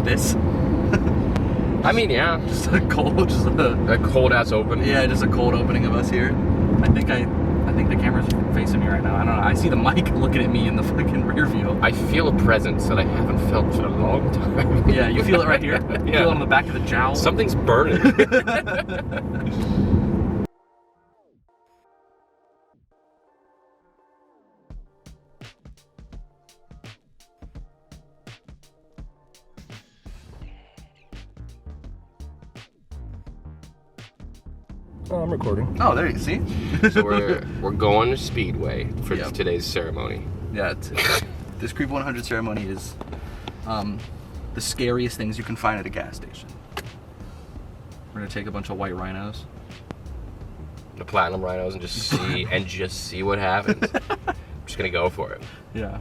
This? I mean, yeah. Just a cold ass open. Yeah, just a cold opening of us here. I think the camera's facing me right now. I don't know. I see the mic looking at me in the fucking rear view. I feel a presence that I haven't felt in a long time. Yeah, you feel it right here? Yeah. You feel it on the back of the jowl? Something's burning. Oh, I'm recording. Oh, there you see. So we're going to Speedway for Yep. today's ceremony. Yeah, this Creep 100 ceremony is the scariest things you can find at a gas station. We're gonna take a bunch of white rhinos. The platinum rhinos and just see what happens. I'm just gonna go for it. Yeah,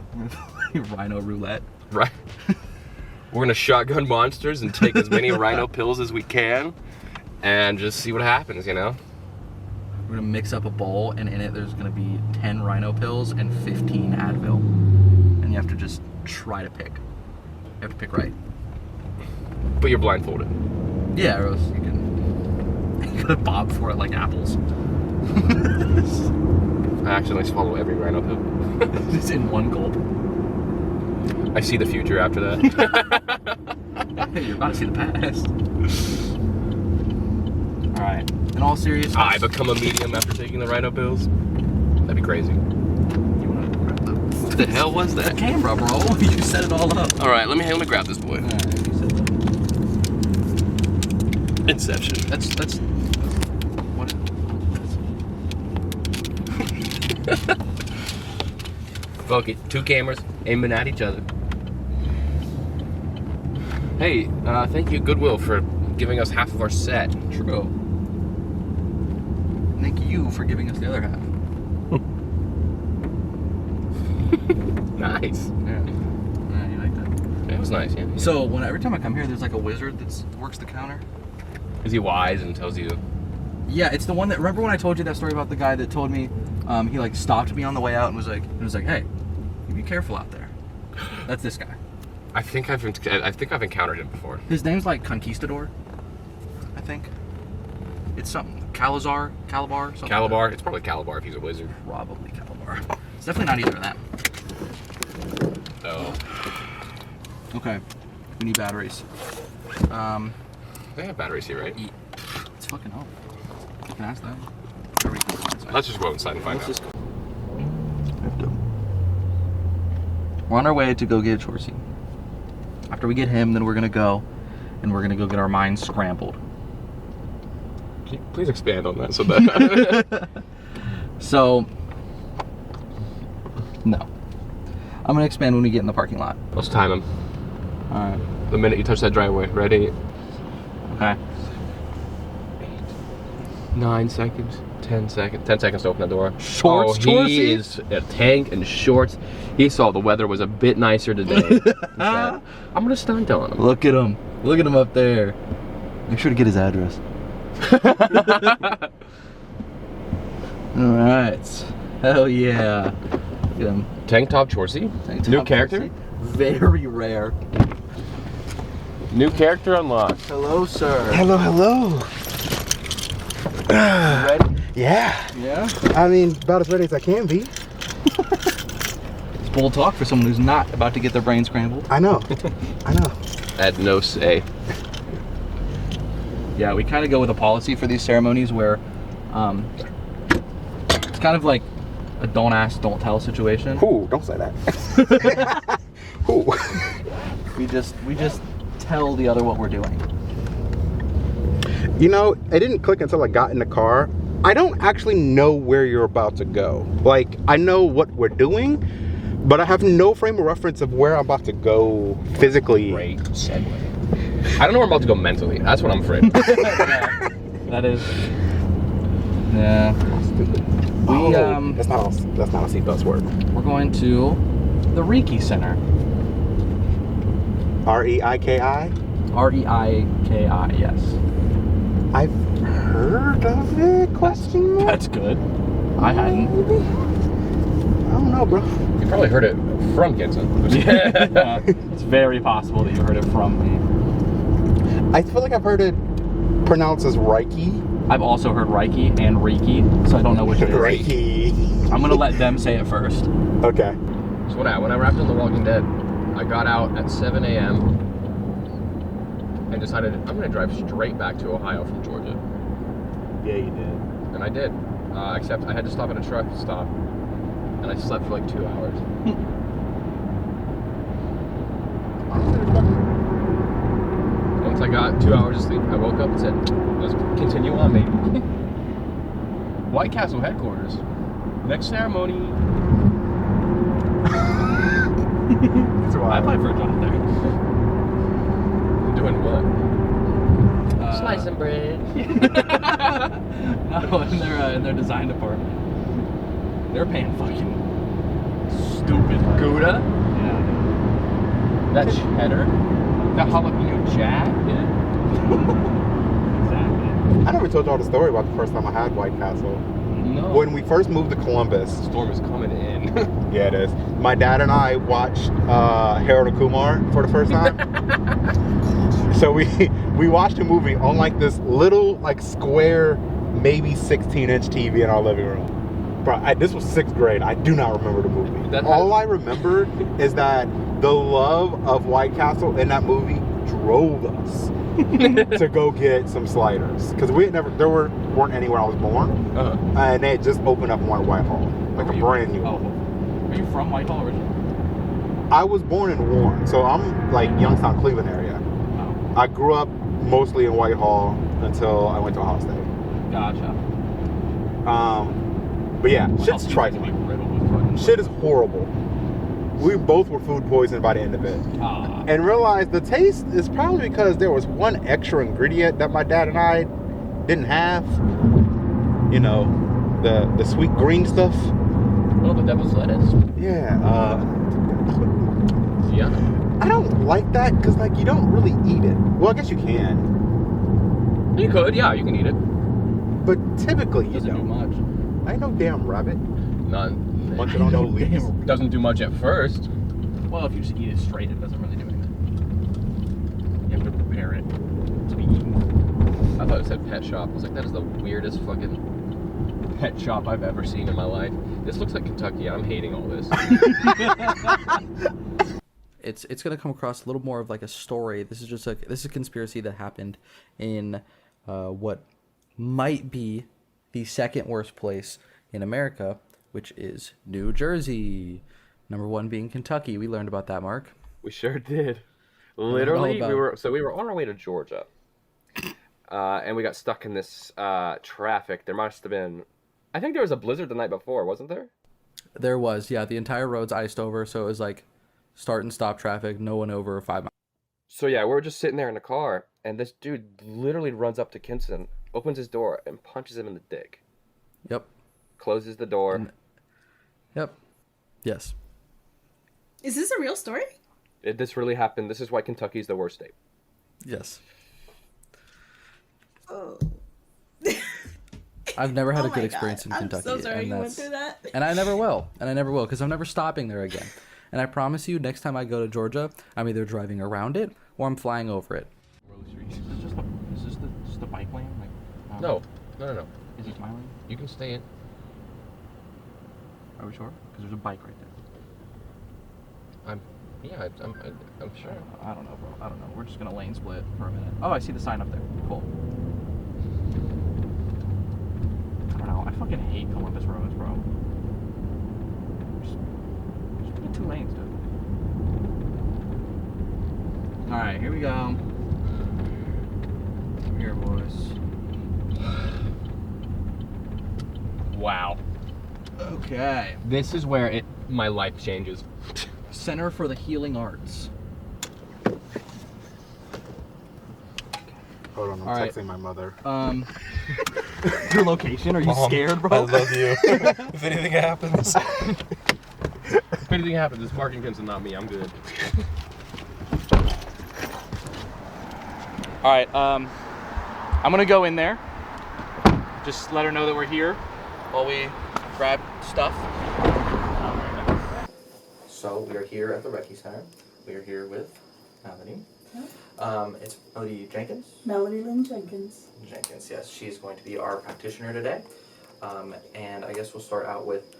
rhino roulette. Right. We're gonna shotgun monsters and take as many rhino pills as we can and just see what happens, you know? We're gonna mix up a bowl, and in it there's gonna be 10 rhino pills and 15 Advil. And you have to just try to pick. You have to pick right. But you're blindfolded. Yeah, or else you gotta bob for it like apples. I accidentally swallow every rhino pill. Just in one gulp. I see the future after that. You're about to see the past. Alright, in all seriousness. I become a medium after taking the rhino pills. That'd be crazy. You wanna grab What the hell was the that? camera, bro? You set it all up. Alright, let me grab this boy. Alright, you said that. Inception. That's what? Fuck it. 2 cameras aiming at each other. Hey, thank you, Goodwill, for giving us half of our set. True. Thank you for giving us the other half. Nice. Yeah. Yeah, you like that? It was nice, yeah. So every time I come here, there's like a wizard that works the counter. Is he wise and tells you? Yeah, it's the one that. Remember when I told you that story about the guy that told me he like stopped me on the way out and was like, hey, be careful out there. That's this guy. I think I've encountered him before. His name's like Conquistador, I think. It's something Calabar, something. Calabar? It's probably Calabar if he's a wizard. Probably Calabar. It's definitely not either of them. Oh. Okay, we need batteries. They have batteries here, right? It's fucking up. You can ask them. Let's just go inside and find out. We're on our way to go get Chorsey. After we get him, then we're gonna go get our minds scrambled. Please expand on that so that. So, no. I'm gonna expand when we get in the parking lot. Let's time him. Alright. The minute you touch that driveway. Ready? Okay. 9 seconds. 10 seconds. 10 seconds to open the door. Shorts, he Chorsey? is a tank and shorts. He saw the weather was a bit nicer today. He said, I'm gonna stunt on him. Look at him. Look at him up there. Make sure to get his address. Alright. Hell yeah. Get him. Tank top Chorsey. New character? Very rare. New character unlocked. Hello, sir. Hello. Ready? Yeah. Yeah? I mean, about as ready as I can be. It's bold talk for someone who's not about to get their brain scrambled. I know. At no say. Yeah, we kind of go with a policy for these ceremonies where it's kind of like a don't ask, don't tell situation. Ooh, don't say that. Ooh. We just tell the other what we're doing. You know, it didn't click until I got in the car. I don't actually know where you're about to go. Like, I know what we're doing, but I have no frame of reference of where I'm about to go physically. Great segue. I don't know where I'm about to go mentally. That's what I'm afraid of. Yeah, that is. Yeah. That's not how seatbelts work. We're going to the Reiki Center. R-E-I-K-I? R-E-I-K-I, yes. I've heard of it, question mark? That's good. I hadn't. don't know, bro. You probably heard it from Gibson. Yeah, it's very possible that you heard it from me. I feel like I've heard it pronounced as Reiki. I've also heard Reiki and Reiki, so I don't know which it is. Reiki. I'm gonna let them say it first. Okay. So when I wrapped on The Walking Dead, I got out at 7 a.m. and decided I'm gonna drive straight back to Ohio from Georgia. Yeah, you did. And I did. Except I had to stop at a truck stop, and I slept for like 2 hours. Once I got 2 hours of sleep, I woke up and said, let's continue on, maybe. White Castle headquarters. Next ceremony. I applied for a job there. Doing what? Slicing bread. No, in their design department. They're paying fucking stupid money. Gouda? Yeah. That cheddar? That jalapeno jack? Yeah. Exactly. I never told y'all the story about the first time I had White Castle. No. When we first moved to Columbus. Storm is coming in. Yeah, it is. My dad and I watched Harold and Kumar for the first time. So we watched a movie on like this little like square, maybe 16-inch TV in our living room. Bro, this was 6th grade. I do not remember the movie. All I remember is that the love of White Castle in that movie drove us to go get some sliders because weren't any where I was born, and they had just opened up one at Whitehall, like a brand new. Oh, are you from Whitehall originally? I was born in Warren, so I'm like Youngstown, Cleveland area. Oh, I grew up mostly in Whitehall until I went to Ohio State. gotcha. But yeah, shit's trifling. Shit is horrible. We both were food poisoned by the end of it. And realized the taste is probably because there was one extra ingredient that my dad and I didn't have. You know, the sweet green stuff. Oh, the devil's lettuce. Yeah. Yeah. I don't like that because like you don't really eat it. Well, I guess you can. You could, yeah, you can eat it. But typically you Doesn't do don't. much. I ain't no damn rabbit. None. Munching on no leaves. Doesn't do much at first. Well, if you just eat it straight, it doesn't really do anything. You have to prepare it to be eaten. I thought it said pet shop. I was like, that is the weirdest fucking pet shop I've ever seen in my life. This looks like Kentucky. I'm hating all this. It's gonna come across a little more of like a story. This is a conspiracy that happened in what might be the second worst place in America, which is New Jersey. Number 1 being Kentucky. We learned about that, Mark. We sure did. Literally, about we were on our way to Georgia, and we got stuck in this traffic. There must have been, I think there was a blizzard the night before, wasn't there? There was, yeah. The entire road's iced over, so it was like start and stop traffic, no one over 5 miles. So yeah, we were just sitting there in the car, and this dude literally runs up to Kinston, opens his door, and punches him in the dick. Yep. Closes the door. Yep. Yes. Is this a real story? This really happened. This is why Kentucky's the worst state. Yes. Oh. I've never had Oh a good my experience God. in Kentucky. I'm so sorry and you went that's- through that. And I never will. Because I'm never stopping there again. And I promise you, next time I go to Georgia, I'm either driving around it or I'm flying over it. Is this just the bike lane? Like, No. Is this my lane? You can stay in. Are we sure? Because there's a bike right there. I'm sure. I don't know, bro. I don't know. We're just gonna lane split for a minute. Oh, I see the sign up there. Cool. I don't know. I fucking hate Columbus roads, bro. Just put 2 lanes, dude. All right, here we go. Come here, boys. Wow. Okay. This is where my life changes. Center for the Healing Arts. Hold on, I'm All right. texting my mother. Your location? Are you scared, bro? I love you. If anything happens. If anything happens, it's Mark and Kinston, not me. I'm good. All right. I'm gonna go in there. Just let her know that we're here while we grab stuff. So we are here at the Reiki Center. We are here with Melody. It's Melody Jenkins. Melody Lynn Jenkins. Jenkins, yes. She's going to be our practitioner today. And I guess we'll start out with,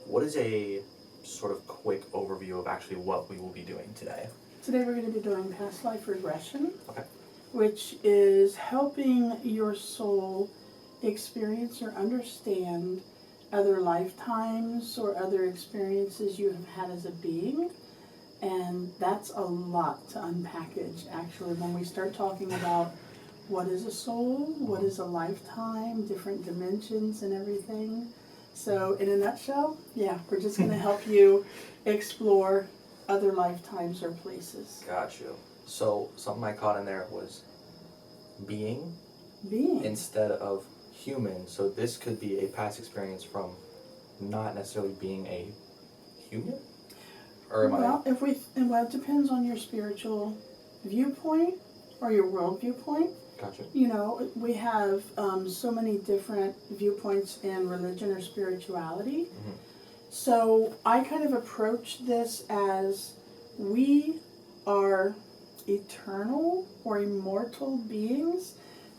what is a sort of quick overview of actually what we will be doing today? Today we're going to be doing past life regression, Okay. which is helping your soul experience or understand other lifetimes or other experiences you have had as a being. And that's a lot to unpackage, actually, when we start talking about what is a soul, what is a lifetime, different dimensions and everything. So in a nutshell, yeah, we're just going to help you explore other lifetimes or places. Got you. So something I caught in there was being instead of human. So this could be a past experience from not necessarily being a human? Or am Well, it depends on your spiritual viewpoint or your world viewpoint. Gotcha. You know, we have so many different viewpoints in religion or spirituality. Mm-hmm. So I kind of approach this as we are eternal or immortal beings.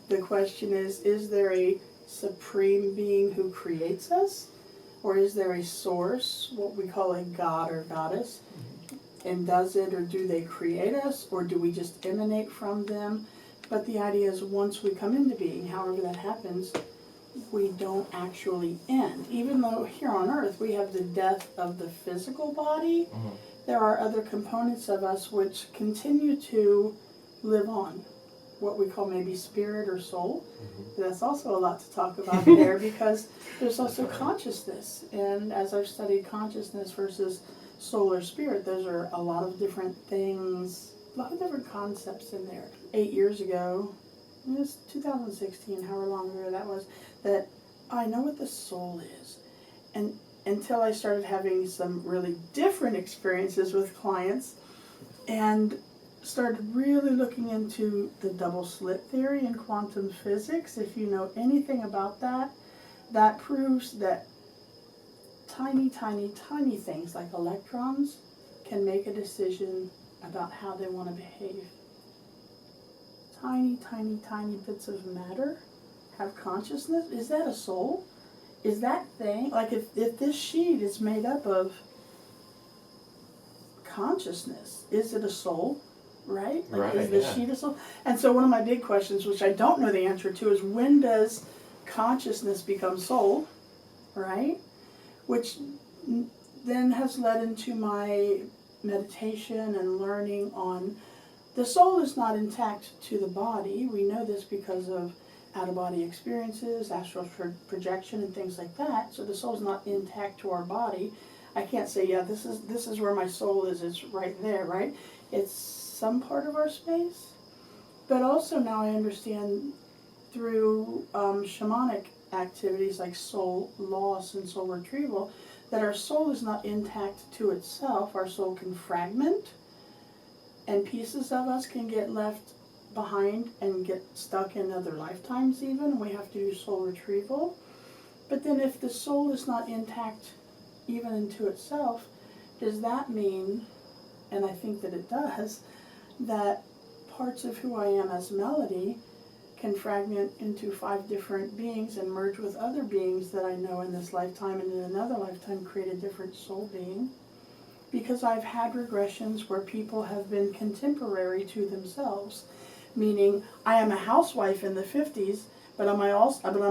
The question is there a supreme being who creates us? Or is there a source, what we call a god or goddess? And does it or do they create us? Or do we just emanate from them? But the idea is once we come into being, however that happens, we don't actually end. Even though here on earth we have the death of the physical body, there are other components of us which continue to live on. What we call maybe spirit or soul. That's also a lot to talk about there because there's also consciousness. And as I've studied consciousness versus soul or spirit, those are a lot of different things, a lot of different concepts in there. 8 years ago, it was 2016, however long ago that was, that I know what the soul is. And until I started having some really different experiences with clients and started really looking into the double slit theory and quantum physics. If you know anything about that, that proves that tiny, tiny, tiny things like electrons can make a decision about how they want to behave. Tiny, tiny, tiny bits of matter have consciousness. Is that a soul? Is that thing, like if this sheet is made up of consciousness, is it a soul? Right? Like, is the sheet a soul? And so one of my big questions, which I don't know the answer to, is when does consciousness become soul? Right? Which then has led into my meditation and learning on the soul is not intact to the body. We know this because of out-of-body experiences, astral projection, and things like that. So the soul's not intact to our body. I can't say, yeah, this is where my soul is. It's right there, right? It's some part of our space. But also now I understand through shamanic activities like soul loss and soul retrieval that our soul is not intact to itself. Our soul can fragment, and pieces of us can get left behind and get stuck in other lifetimes even. We have to do soul retrieval. But then if the soul is not intact even into itself, does that mean, and I think that it does, that parts of who I am as Melody can fragment into 5 different beings and merge with other beings that I know in this lifetime and in another lifetime create a different soul being? Because I've had regressions where people have been contemporary to themselves, meaning I am a housewife in the 50s, but I'm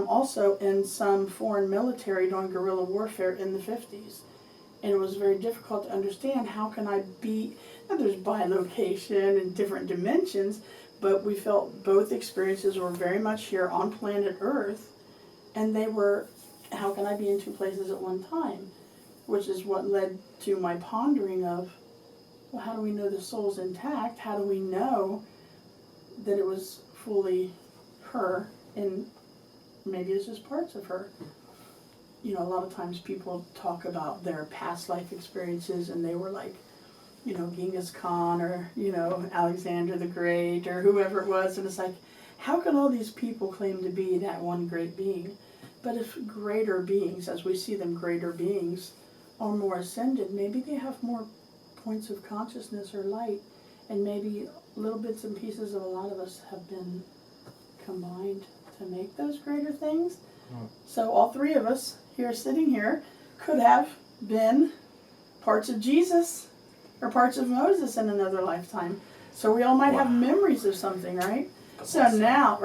also in some foreign military doing guerrilla warfare in the 50s. And it was very difficult to understand how can I be, now there's bilocation and different dimensions, but we felt both experiences were very much here on planet Earth, and they were, how can I be in 2 places at one time? Which is what led to my pondering of, well, how do we know the soul's intact? How do we know that it was fully her, and maybe it's just parts of her? You know, a lot of times people talk about their past life experiences and they were like, you know, Genghis Khan or, you know, Alexander the Great or whoever it was. And it's like, how can all these people claim to be that one great being? But if greater beings, as we see them greater beings, are more ascended, maybe they have more points of consciousness or light, and maybe little bits and pieces of a lot of us have been combined to make those greater things. So all three of us here sitting here could have been parts of Jesus or parts of Moses in another lifetime. So we all might have memories of something, right? So now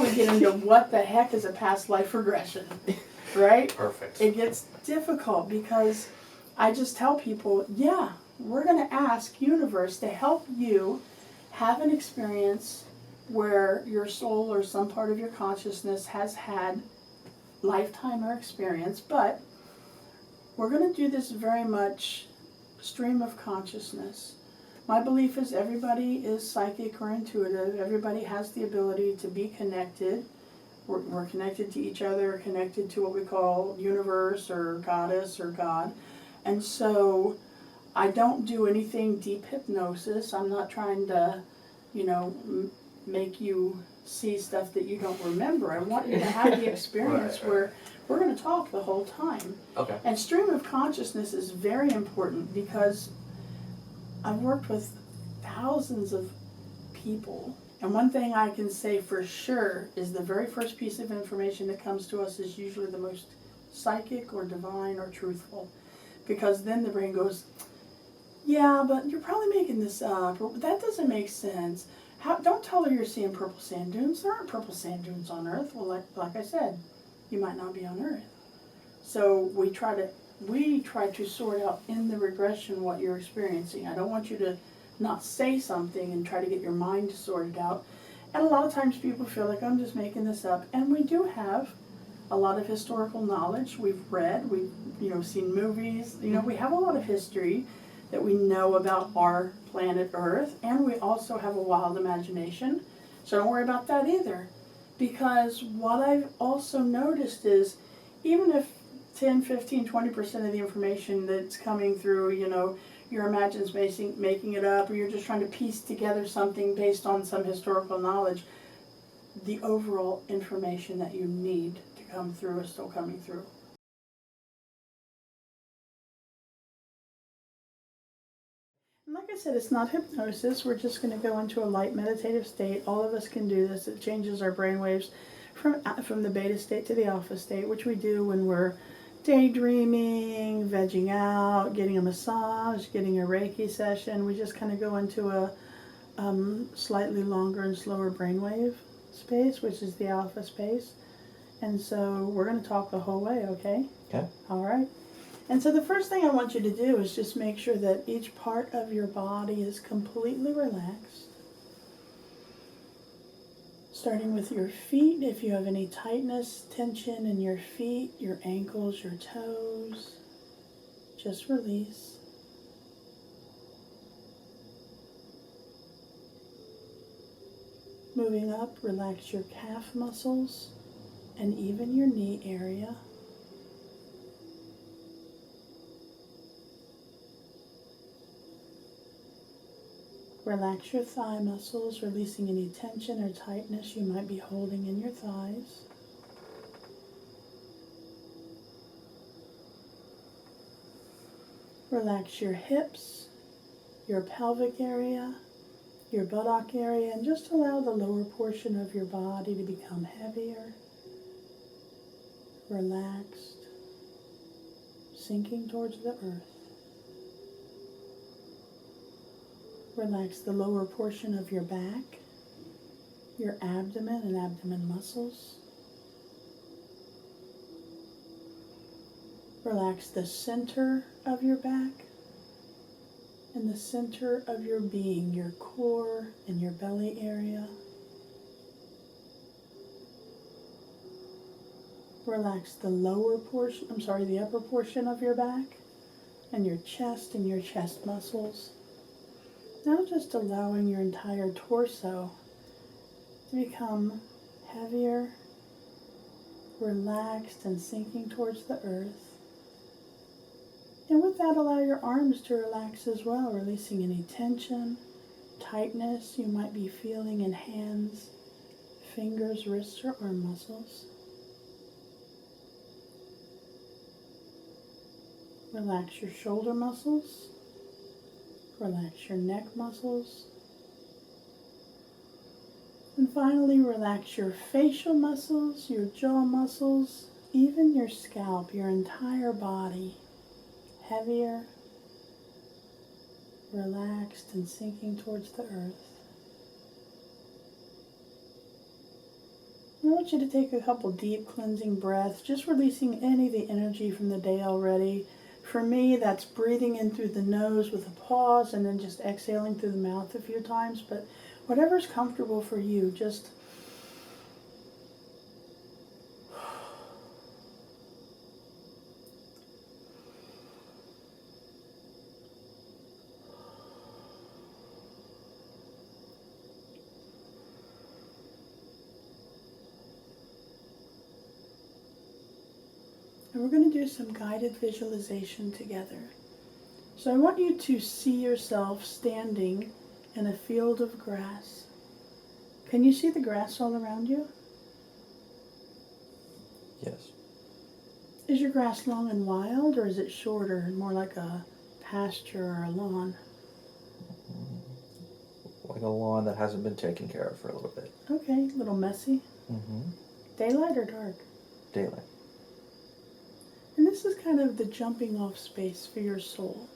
we get into what the heck is a past life regression, right? Perfect. It gets difficult because I just tell people, yeah, we're going to ask universe to help you have an experience where your soul or some part of your consciousness has had lifetime or experience, but we're going to do this very much stream of consciousness. My belief is everybody is psychic or intuitive. Everybody has the ability to be connected. We're connected to each other, connected to what we call universe or goddess or God. And so I don't do anything deep hypnosis. I'm not trying to, make you see stuff that you don't remember. I want you to have the experience where we're going to talk the whole time. Okay. And stream of consciousness is very important because I've worked with thousands of people. And one thing I can say for sure is the very first piece of information that comes to us is usually the most psychic or divine or truthful. Because then the brain goes, yeah, but you're probably making this up, or that doesn't make sense. Don't tell her you're seeing purple sand dunes. There aren't purple sand dunes on Earth. Well, like I said, you might not be on Earth. So we try to sort out in the regression what you're experiencing. I don't want you to not say something and try to get your mind sorted out. And a lot of times people feel like I'm just making this up. And we do have a lot of historical knowledge. We've read, we've seen movies. We have a lot of history that we know about our planet Earth, and we also have a wild imagination. So don't worry about that either. Because what I've also noticed is even if 10, 15, 20% of the information that's coming through, your imagination's making it up, or you're just trying to piece together something based on some historical knowledge, the overall information that you need to come through is still coming through. And like I said, it's not hypnosis. We're just going to go into a light meditative state. All of us can do this. It changes our brain waves from the beta state to the alpha state, which we do when we're daydreaming, vegging out, getting a massage, getting a Reiki session. We just kind of go into a slightly longer and slower brainwave space, which is the alpha space. And so we're going to talk the whole way, okay? Okay. All right. And so the first thing I want you to do is just make sure that each part of your body is completely relaxed. Starting with your feet, if you have any tightness, tension in your feet, your ankles, your toes, just release. Moving up, relax your calf muscles and even your knee area. Relax your thigh muscles, releasing any tension or tightness you might be holding in your thighs. Relax your hips, your pelvic area, your buttock area, and just allow the lower portion of your body to become heavier, relaxed, sinking towards the earth. Relax the lower portion of your back, your abdomen and abdomen muscles. Relax the center of your back and the center of your being, your core and your belly area. Relax the the upper portion of your back and your chest muscles. Now just allowing your entire torso to become heavier, relaxed, and sinking towards the earth. And with that, allow your arms to relax as well, releasing any tension, tightness you might be feeling in hands, fingers, wrists, or arm muscles. Relax your shoulder muscles, Relax your neck muscles. And finally, relax your facial muscles, your jaw muscles, even your scalp, your entire body. Heavier, relaxed, and sinking towards the earth. I want you to take a couple deep cleansing breaths, just releasing any of the energy from the day already. For me, that's breathing in through the nose with a pause and then just exhaling through the mouth a few times. But whatever's comfortable for you, just and we're going to do some guided visualization together. So I want you to see yourself standing in a field of grass. Can you see the grass all around you? Yes. Is your grass long and wild, or is it shorter and more like a pasture or a lawn? Like a lawn that hasn't been taken care of for a little bit. Okay, a little messy. Mm-hmm. Daylight or dark? Daylight. And this is kind of the jumping off space for your soul.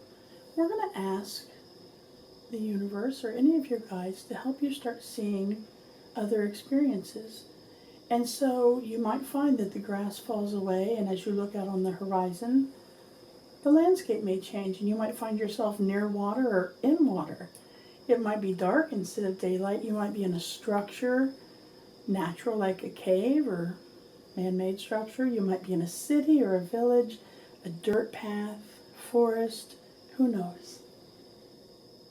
We're going to ask the universe or any of your guides to help you start seeing other experiences. And so you might find that the grass falls away, and as you look out on the horizon, the landscape may change, and you might find yourself near water or in water. It might be dark instead of daylight. You might be in a structure, natural like a cave or man-made structure. You might be in a city or a village, a dirt path, forest, who knows?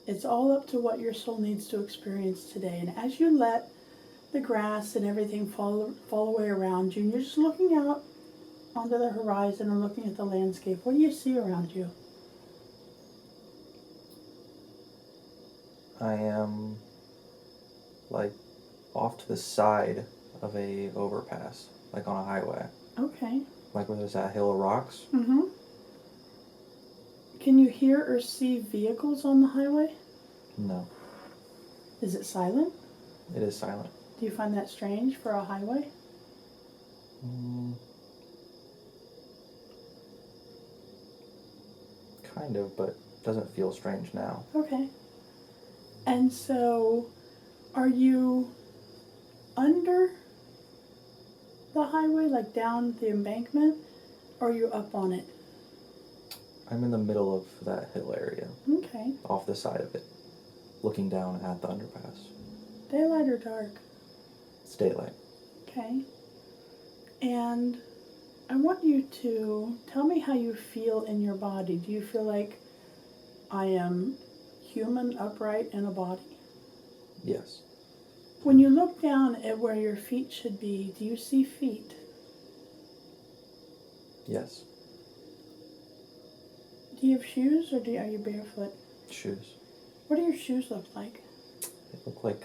It's all up to what your soul needs to experience today. And as you let the grass and everything fall away around you, and you're just looking out onto the horizon or looking at the landscape, what do you see around you? I am like off to the side of a overpass, like on a highway. Okay. Like where there's that hill of rocks. Mm-hmm. Can you hear or see vehicles on the highway? No. Is it silent? It is silent. Do you find that strange for a highway? Kind of, but doesn't feel strange now. Okay. And so, are you under the highway, like down the embankment, or are you up on it? I'm in the middle of that hill area, Okay. off the side of it, looking down at the underpass. Daylight or dark? It's daylight. Okay. And I want you to tell me how you feel in your body. Do you feel like I am human, upright, in a body? Yes. When you look down at where your feet should be, do you see feet? Yes. Do you have shoes, or are you barefoot? Shoes. What do your shoes look like? They look like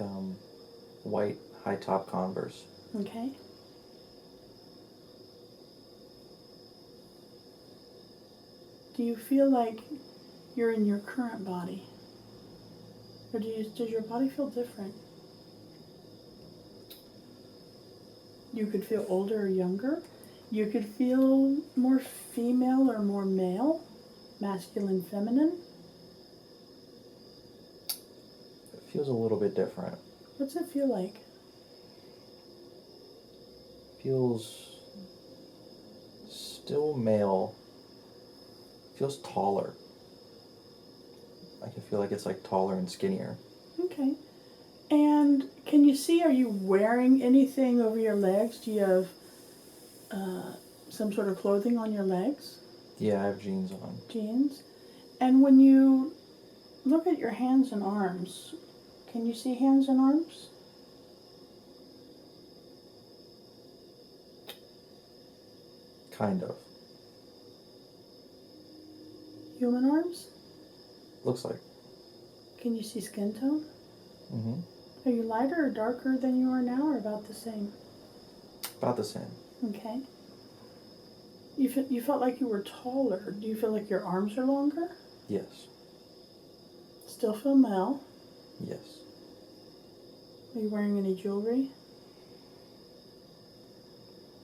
white high top Converse. Okay. Do you feel like you're in your current body? Or does your body feel different? You could feel older or younger. You could feel more female or more male, masculine, feminine. It feels a little bit different. What's it feel like? Feels still male. Feels taller. I can feel like it's like taller and skinnier. Okay. And can you see, are you wearing anything over your legs? Do you have some sort of clothing on your legs? Yeah, I have jeans on. Jeans? And when you look at your hands and arms, can you see hands and arms? Kind of. Human arms? Looks like. Can you see skin tone? Mm-hmm. Are you lighter or darker than you are now, or about the same? About the same. Okay. You felt like you were taller. Do you feel like your arms are longer? Yes. still feel male. Yes. Are you wearing any jewelry?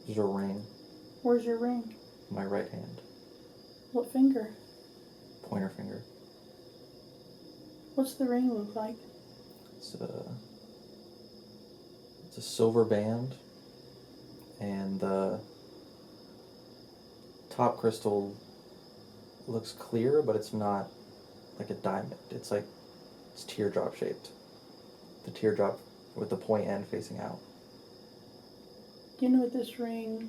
There's a ring. Where's your ring? My right hand. What finger? Pointer finger. What's the ring look like? It's a silver band, and the top crystal looks clear, but it's not like a diamond. It's teardrop shaped. The teardrop with the point end facing out. Do you know what this ring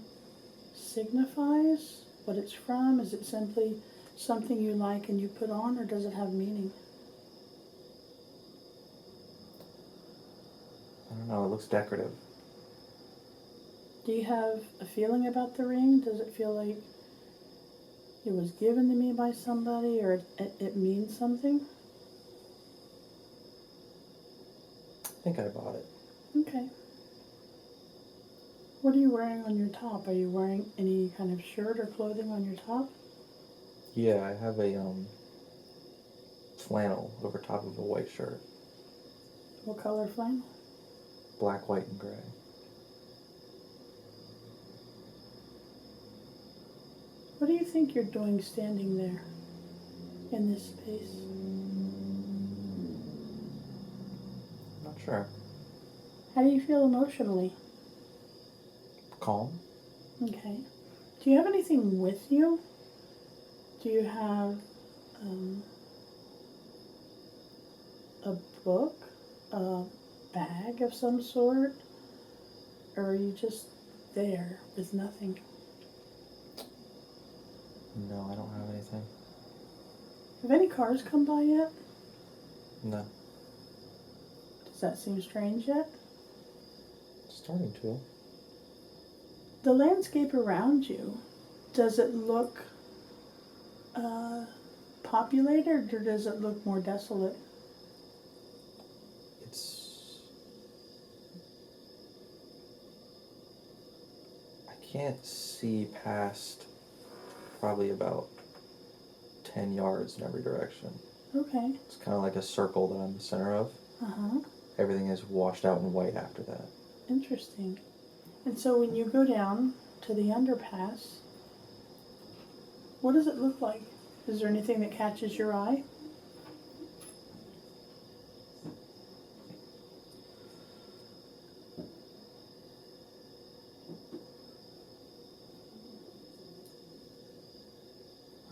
signifies? What it's from? Is it simply something you like and you put on, or does it have meaning? I don't know, it looks decorative. Do you have a feeling about the ring? Does it feel like it was given to me by somebody, or it means something? I think I bought it. Okay. What are you wearing on your top? Are you wearing any kind of shirt or clothing on your top? Yeah, I have a flannel over top of a white shirt. What color flannel? Black, white, and gray. What do you think you're doing standing there in this space? Not sure. How do you feel emotionally? Calm? Okay. Do you have anything with you? Do you have a book, a bag of some sort? Or are you just there with nothing? No, I don't have anything. Have any cars come by yet? No. Does that seem strange yet? Starting to. The landscape around you, does it look populated, or does it look more desolate? I can't see past probably about 10 yards in every direction. Okay. It's kind of like a circle that I'm the center of. Uh-huh. Everything is washed out in white after that. Interesting. And so when you go down to the underpass, what does it look like? Is there anything that catches your eye?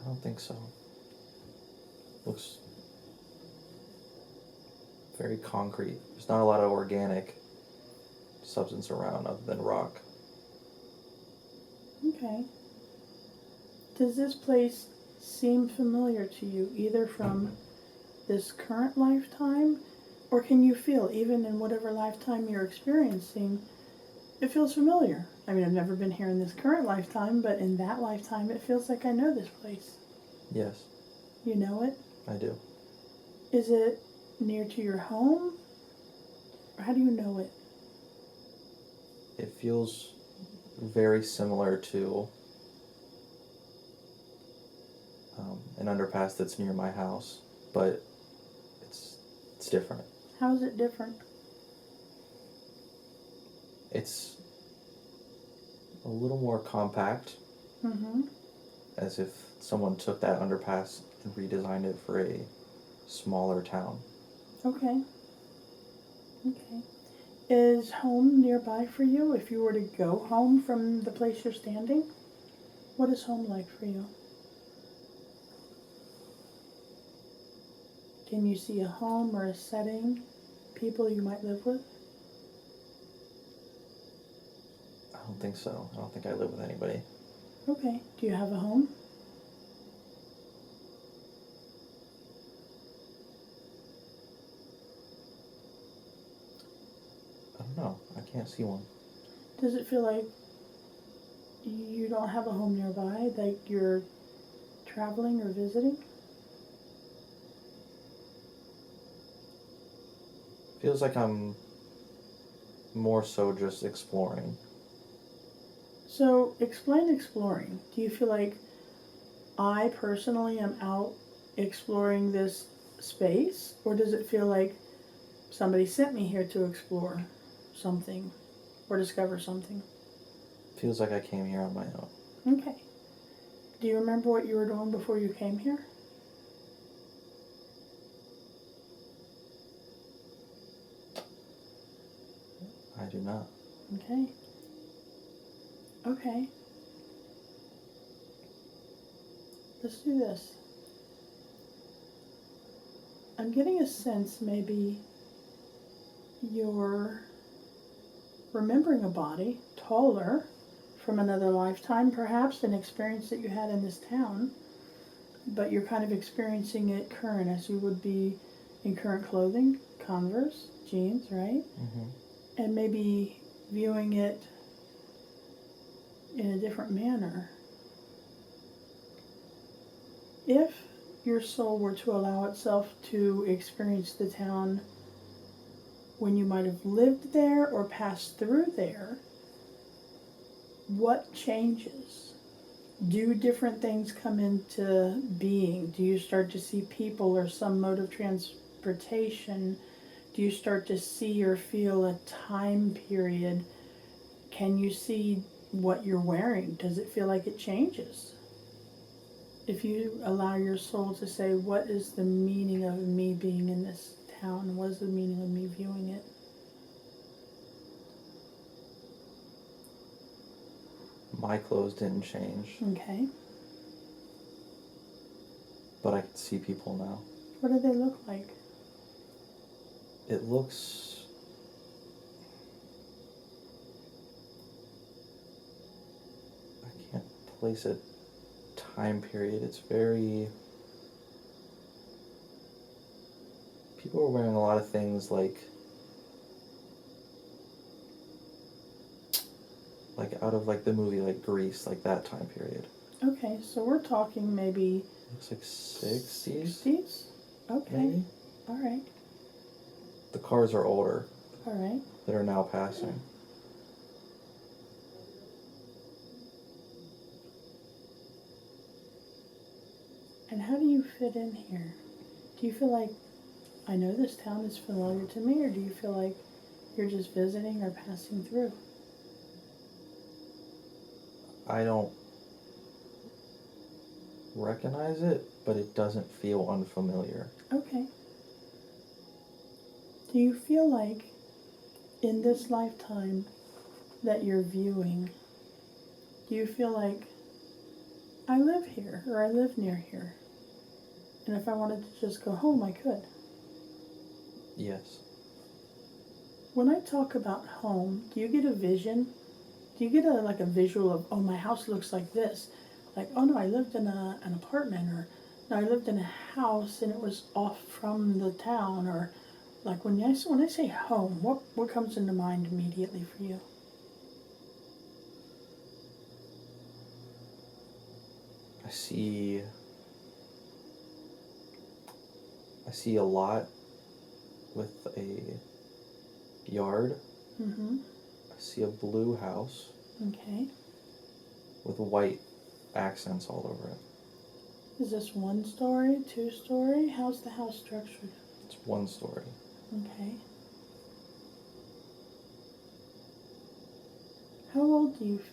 I don't think so. Looks very concrete. There's not a lot of organic substance around other than rock. Okay. Does this place seem familiar to you, either from this current lifetime, or can you feel, even in whatever lifetime you're experiencing, it feels familiar? I mean, I've never been here in this current lifetime, but in that lifetime, it feels like I know this place. Yes, You know it? I do. Is it near to your home? Or how do you know it? It feels very similar to an underpass that's near my house, but it's different. How is it different? It's a little more compact, Mm-hmm. as if someone took that underpass and redesigned it for a smaller town. Okay. Okay. Is home nearby for you if you were to go home from the place you're standing? What is home like for you? Can you see a home or a setting, people you might live with? I don't think so. I don't think I live with anybody. Okay. Do you have a home? I don't know. I can't see one. Does it feel like you don't have a home nearby, like you're traveling or visiting? Feels like I'm more so just exploring. So, explain exploring. Do you feel like I personally am out exploring this space, or does it feel like somebody sent me here to explore something or discover something? Feels like I came here on my own. Okay. Do you remember what you were doing before you came here? I do not. Okay. Okay. Let's do this. I'm getting a sense maybe you're remembering a body, taller, from another lifetime perhaps, an experience that you had in this town, but you're kind of experiencing it current as you would be in current clothing, Converse, jeans, right? Mm-hmm. And maybe viewing it in a different manner. If your soul were to allow itself to experience the town when you might have lived there or passed through there, what changes? Do different things come into being? Do you start to see people or some mode of transportation? Do you start to see or feel a time period? Can you see what you're wearing? Does it feel like it changes? If you allow your soul to say, what is the meaning of me being in this town? What is the meaning of me viewing it? My clothes didn't change, Okay. but I can see people now. What do they look like? It looks... I can't place a time period. It's very... People are wearing a lot of things like out of like the movie like Grease, like that time period. Okay, so we're talking maybe Looks like 60s. 60s? Okay. Maybe. All right. The cars are older All right. that are now passing. And how do you fit in here? Do you feel like, I know this town is familiar to me, or do you feel like you're just visiting or passing through? I don't recognize it, but it doesn't feel unfamiliar. Okay. Do you feel like in this lifetime that you're viewing, do you feel like I live here or I live near here? And if I wanted to just go home, I could. Yes. When I talk about home, do you get a vision? Do you get a visual of, oh, my house looks like this? Like, oh no, I lived in an apartment, or no, I lived in a house and it was off from the town, or like when I say home, what comes into mind immediately for you? I see a lot with a yard. Mm-hmm. I see a blue house Okay. with white accents all over it. Is this 1 story, 2 story? How's the house structured? It's 1 story. Okay. How old do you feel?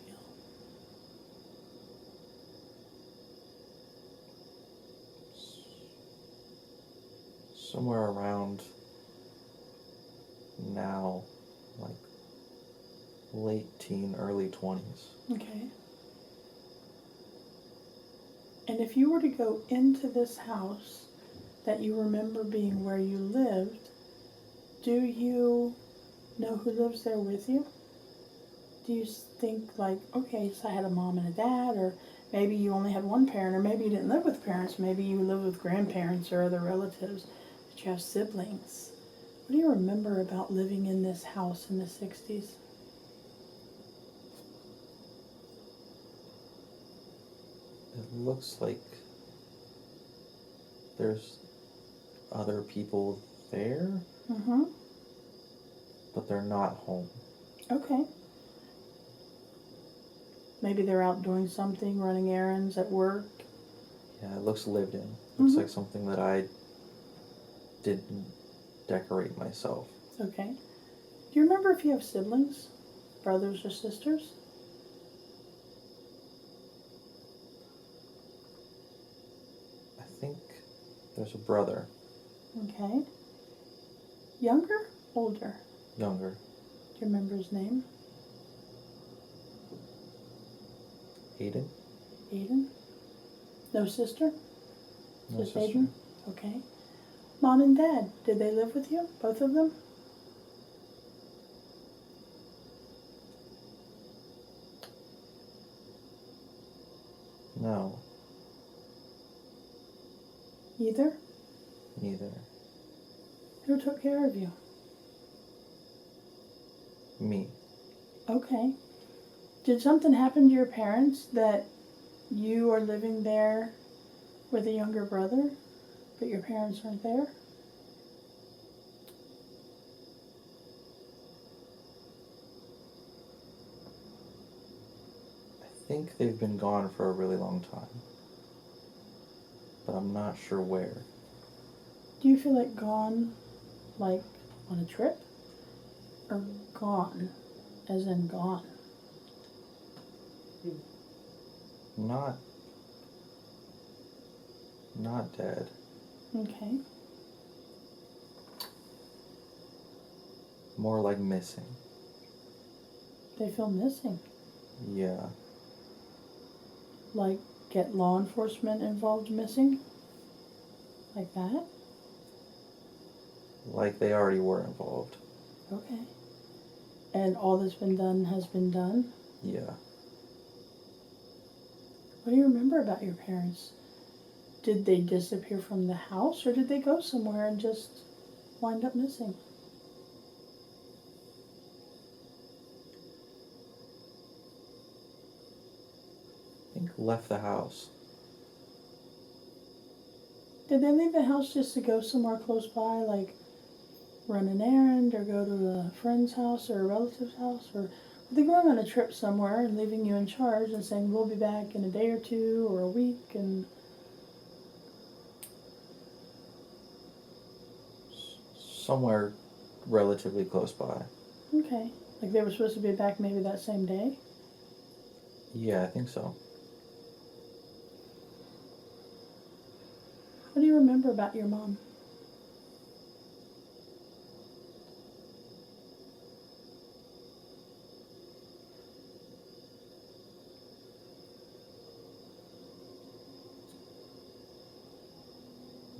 Somewhere around now, like late teen, early 20s. Okay. And if you were to go into this house that you remember being where you lived, do you know who lives there with you? Do you think like, okay, so I had a mom and a dad, or maybe you only had one parent, or maybe you didn't live with parents, maybe you lived with grandparents or other relatives, but you have siblings. What do you remember about living in this house in the 60s? It looks like there's other people there, Mm-hmm. but they're not home. Okay. Maybe they're out doing something, running errands at work. Yeah, it looks lived in. Looks Mhm. like something that I didn't decorate myself. Okay. Do you remember if you have siblings, brothers or sisters? I think there's a brother, Okay. Younger? Older? younger. Do you remember his name? Aiden? Aiden? No sister? No Just sister. Aiden? Okay. Mom and Dad, did they live with you? Both of them? No, Either? neither. Who took care of you? Me. Okay. Did something happen to your parents that you are living there with a younger brother, but your parents aren't there? I think they've been gone for a really long time, but I'm not sure where. Do you feel like gone, like on a trip? Or gone, as in gone? Not dead. Okay. More like missing. They feel missing. Yeah. Like get law enforcement involved missing? Like that? Like they already were involved. Okay. And all that's been done has been done? Yeah. What do you remember about your parents? Did they disappear from the house or did they go somewhere and just wind up missing? I think left the house. Did they leave the house just to go somewhere close by, like run an errand or go to a friend's house or a relative's house? Or were they going on a trip somewhere and leaving you in charge and saying, we'll be back in a day or two or a week? And Somewhere relatively close by. okay, like they were supposed to be back maybe that same day? Yeah, I think so. What do you remember about your mom?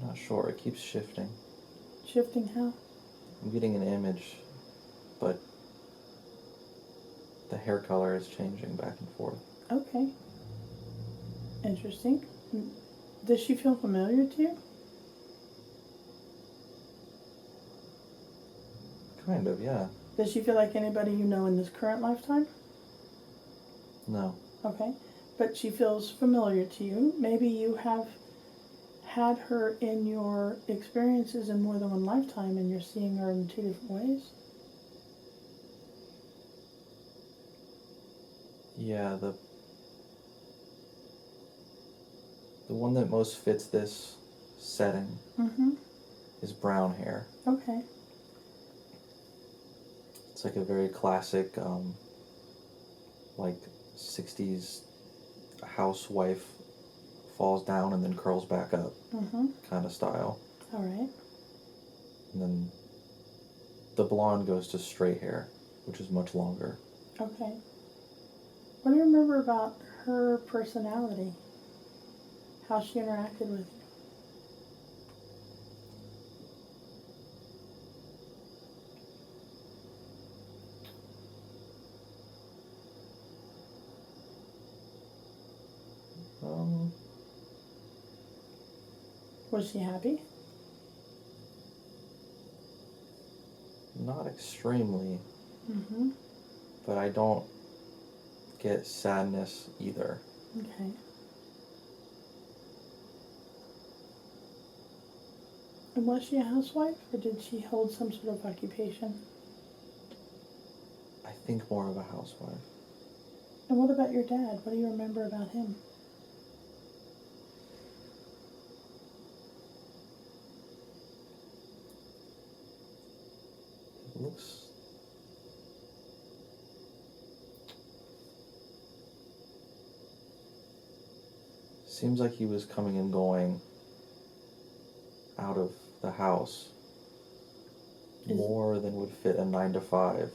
Not sure. It keeps shifting. Shifting how? I'm getting an image, but the hair color is changing back and forth. Okay. Interesting. Does she feel familiar to you? Kind of, yeah. Does she feel like anybody you know in this current lifetime? No. Okay. But she feels familiar to you. Maybe you have had her in your experiences in more than one lifetime and you're seeing her in two different ways. Yeah, the one that most fits this setting Mm-hmm. is brown hair. Okay. It's like a very classic, like 60s housewife falls down and then curls back up Mm-hmm. kind of style. All right. And then the blonde goes to straight hair, which is much longer. Okay. What do you remember about her personality? How she interacted with you? Was she happy? Not extremely, Mm-hmm. but I don't get sadness either. Okay. And was she a housewife, or did she hold some sort of occupation? I think more of a housewife. And what about your dad? What do you remember about him? looks. Seems like he was coming and going out of the house more than would fit a 9 to 5.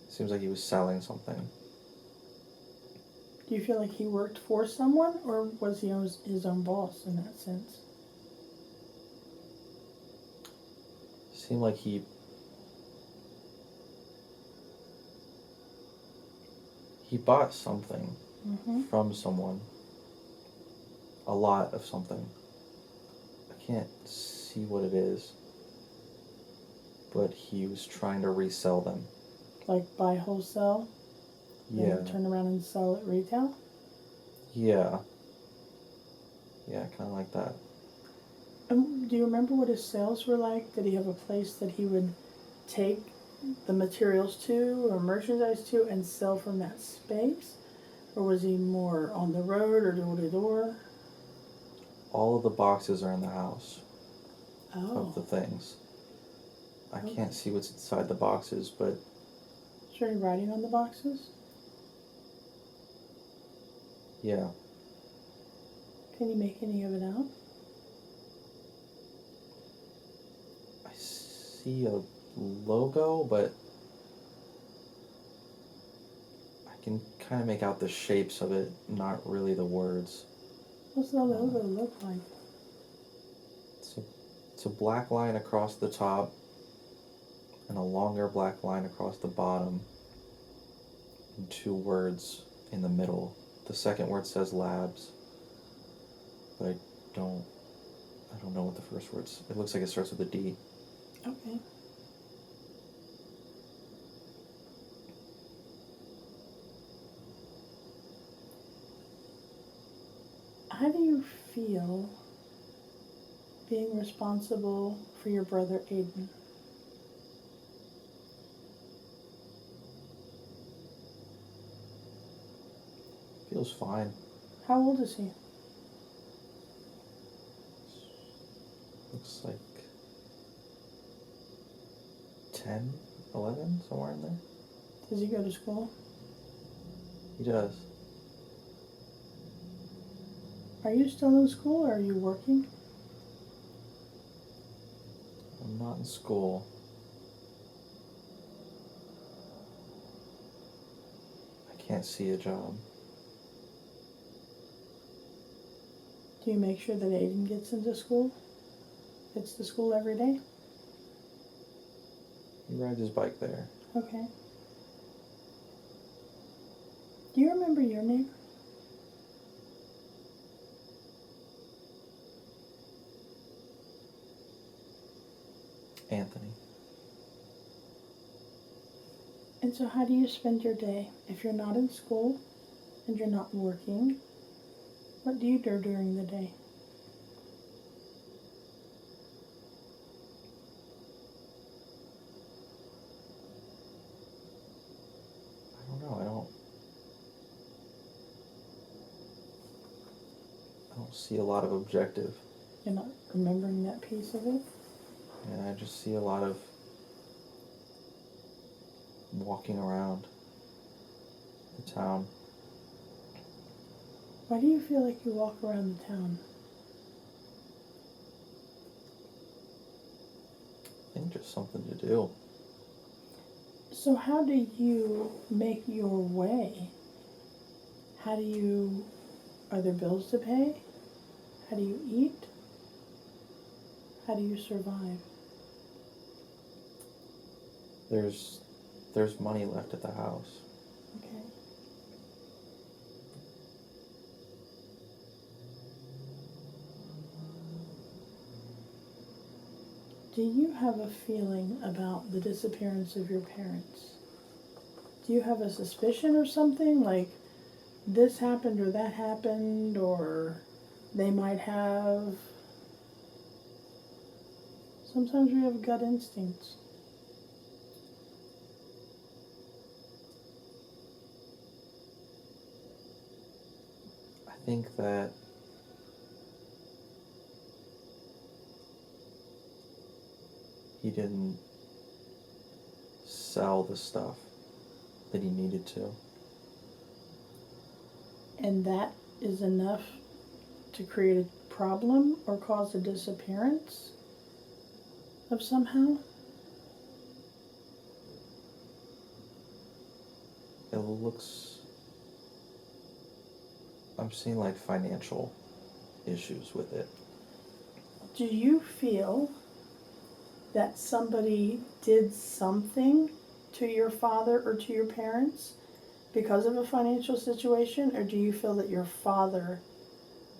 Seems like he was selling something. Do you feel like he worked for someone, or was he his own boss in that sense? Seemed like he bought something from someone. A lot of something. I can't see what it is. But he was trying to resell them. Like buy wholesale? Yeah. And turn around and sell at retail? Yeah. Yeah, kind of like that. Do you remember what his sales were like? Did he have a place that he would take the materials to or merchandise to and sell from that space? Or was he more on the road or door to door? All of the boxes are in the house Oh. of the things. I can't see what's inside the boxes, but... Is there any writing on the boxes? Yeah. Can you make any of it out? I see a logo, but I can kind of make out the shapes of it, not really the words. What's the logo look like? It's a black line across the top and a longer black line across the bottom and 2 words in the middle. The second word says labs, but I don't know what the first word's. It looks like it starts with a D. Okay. How do you feel being responsible for your brother Aiden? Feels fine. How old is he? Looks like 10, 11, somewhere in there. Does he go to school? He does. Are you still in school or are you working? I'm not in school. I can't see a job. Do you make sure that Aiden gets into school? Gets to school every day? He rides his bike there. Okay. Do you remember your name? Anthony. And so how do you spend your day? If you're not in school and you're not working, what do you do during the day? I don't know. I don't see a lot of objective. You're not remembering that piece of it? And I just see a lot of walking around the town. Why do you feel like you walk around the town? I think just something to do. So how do you make your way? Are there bills to pay? How do you eat? How do you survive? There's money left at the house. Okay. Do you have a feeling about the disappearance of your parents? Do you have a suspicion or something, like this happened or that happened, or they might have? Sometimes we have gut instincts. I think that he didn't sell the stuff that he needed to. And that is enough to create a problem or cause a disappearance of somehow? It looks... I'm seeing like financial issues with it. Do you feel that somebody did something to your father or to your parents because of a financial situation, or do you feel that your father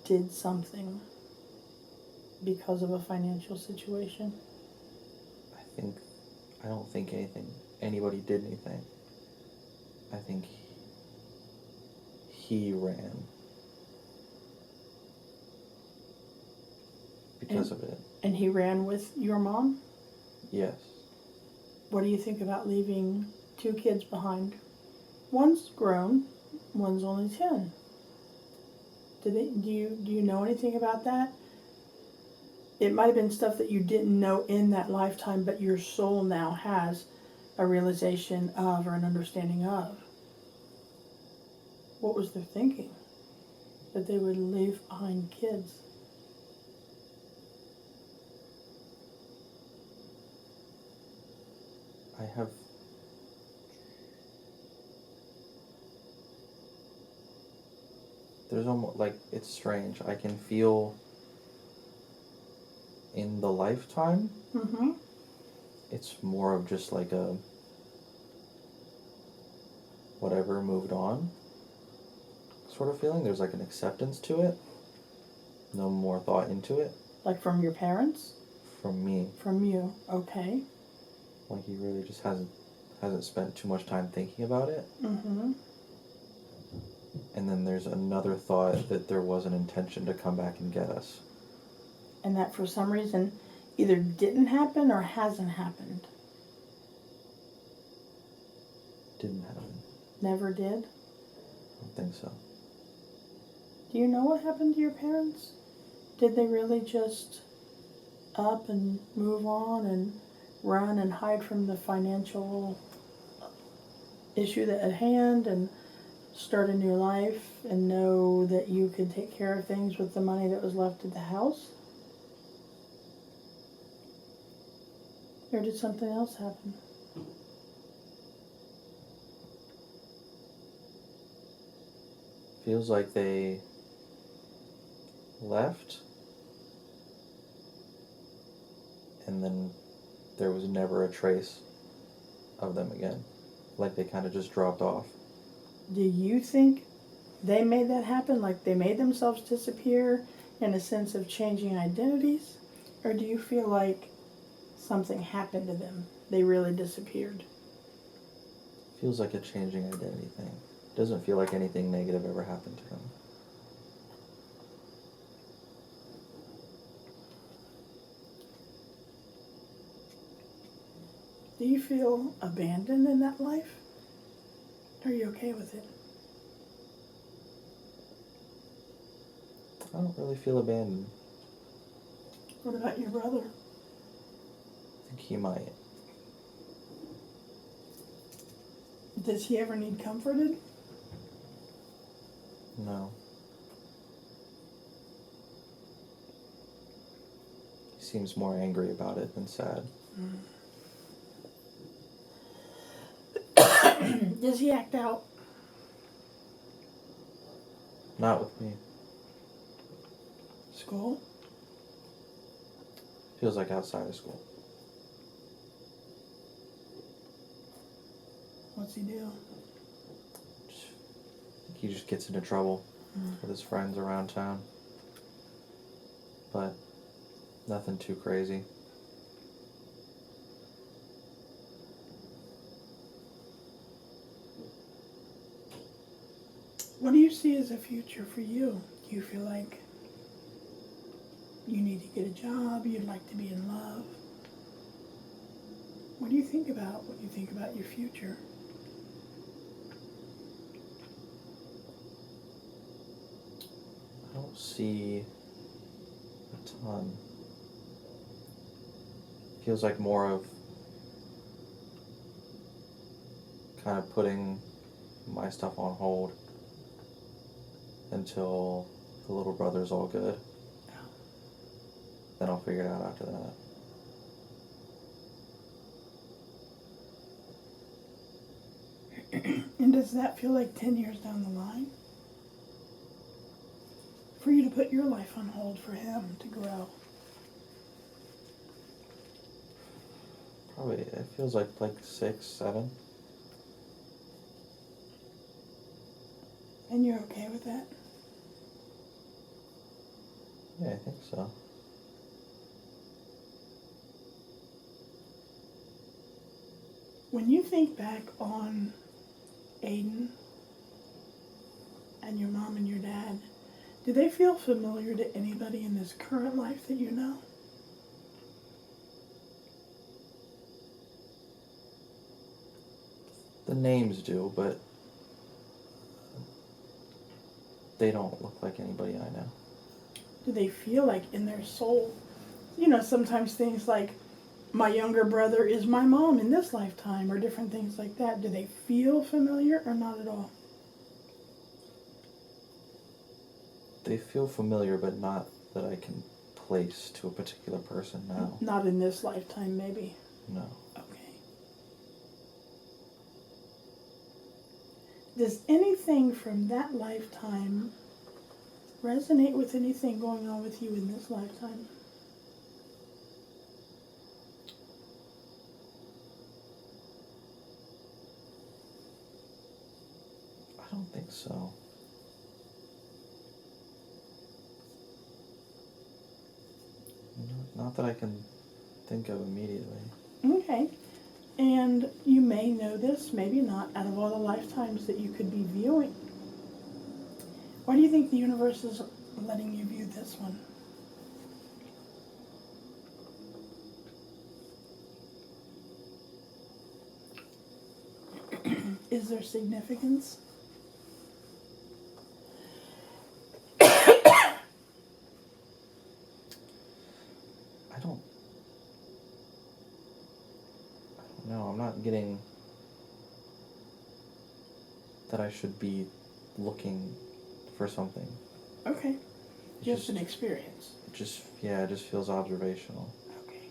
did something because of a financial situation? I don't think anybody did anything. I think he ran because of it. And he ran with your mom? Yes. What do you think about leaving 2 kids behind? One's grown, one's only 10. Do you know anything about that? It might have been stuff that you didn't know in that lifetime, but your soul now has a realization of or an understanding of. What was their thinking? That they would leave behind kids. There's almost like, it's strange. I can feel in the lifetime, Mm-hmm. it's more of just like a whatever, moved on sort of feeling. There's like an acceptance to it. No more thought into it. Like from your parents? From me. From you. Okay. Like he really just hasn't spent too much time thinking about it. Mm-hmm. And then there's another thought that there was an intention to come back and get us. And that for some reason either didn't happen or hasn't happened. Didn't happen. Never did? I don't think so. Do you know what happened to your parents? Did they really just up and move on and run and hide from the financial issue that at hand and start a new life and know that you could take care of things with the money that was left at the house? Or did something else happen? Feels like they left and then there was never a trace of them again. Like they kind of just dropped off. Do you think they made that happen? Like they made themselves disappear in a sense of changing identities? Or do you feel like something happened to them? They really disappeared? Feels like a changing identity thing. Doesn't feel like anything negative ever happened to them. Do you feel abandoned in that life? Are you okay with it? I don't really feel abandoned. What about your brother? I think he might. Does he ever need comforted? No. He seems more angry about it than sad. Does he act out? Not with me. School? Feels like outside of school. What's he do? He just gets into trouble with his friends around town. But nothing too crazy. What do you see as a future for you? Do you feel like you need to get a job? You'd like to be in love? What do you think about? What do you think about your future? I don't see a ton. feels like more of kind of putting my stuff on hold until the little brother's all good. Then I'll figure it out after that. And does that feel like 10 years down the line? For you to put your life on hold for him to grow? Probably, it feels like 6, 7. And you're okay with that? Yeah, I think so. When you think back on Aiden and your mom and your dad, do they feel familiar to anybody in this current life that you know? The names do, but they don't look like anybody I know. Do they feel like in their soul? You know, sometimes things like, my younger brother is my mom in this lifetime, or different things like that. Do they feel familiar or not at all? They feel familiar, but not that I can place to a particular person now. Not in this lifetime, maybe. No. Okay. Does anything from that lifetime resonate with anything going on with you in this lifetime? I don't think so. Not that I can think of immediately. Okay. And you may know this, maybe not, out of all the lifetimes that you could be viewing. Why do you think the universe is letting you view this one? Is there significance? I don't know. I'm not getting that I should be looking for something. Okay. It Just an experience. It just feels observational. Okay.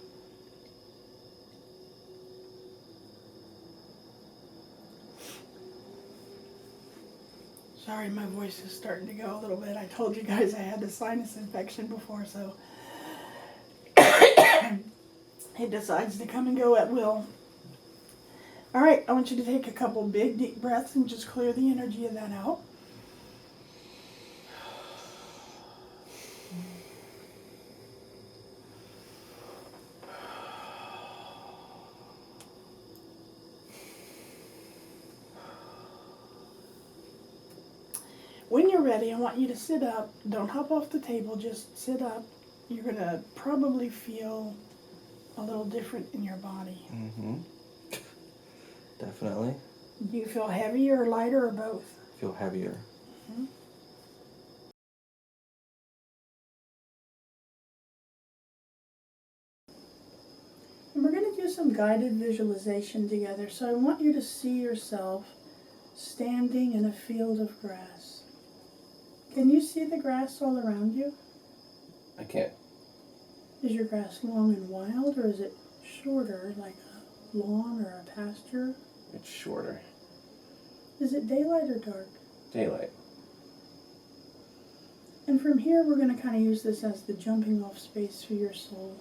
Sorry, my voice is starting to go a little bit. I told you guys I had a sinus infection before, so it decides to come and go at will. All right, I want you to take a couple big, deep breaths and just clear the energy of that out. When you're ready, I want you to sit up. Don't hop off the table, just sit up. You're going to probably feel a little different in your body. Mm-hmm. Definitely. Do you feel heavier or lighter or both? Feel heavier. Mm-hmm. And we're going to do some guided visualization together. So I want you to see yourself standing in a field of grass. Can you see the grass all around you? I can't. Is your grass long and wild, or is it shorter, like a lawn or a pasture? It's shorter. Is it daylight or dark? Daylight. And from here, we're going to kind of use this as the jumping off space for your soul.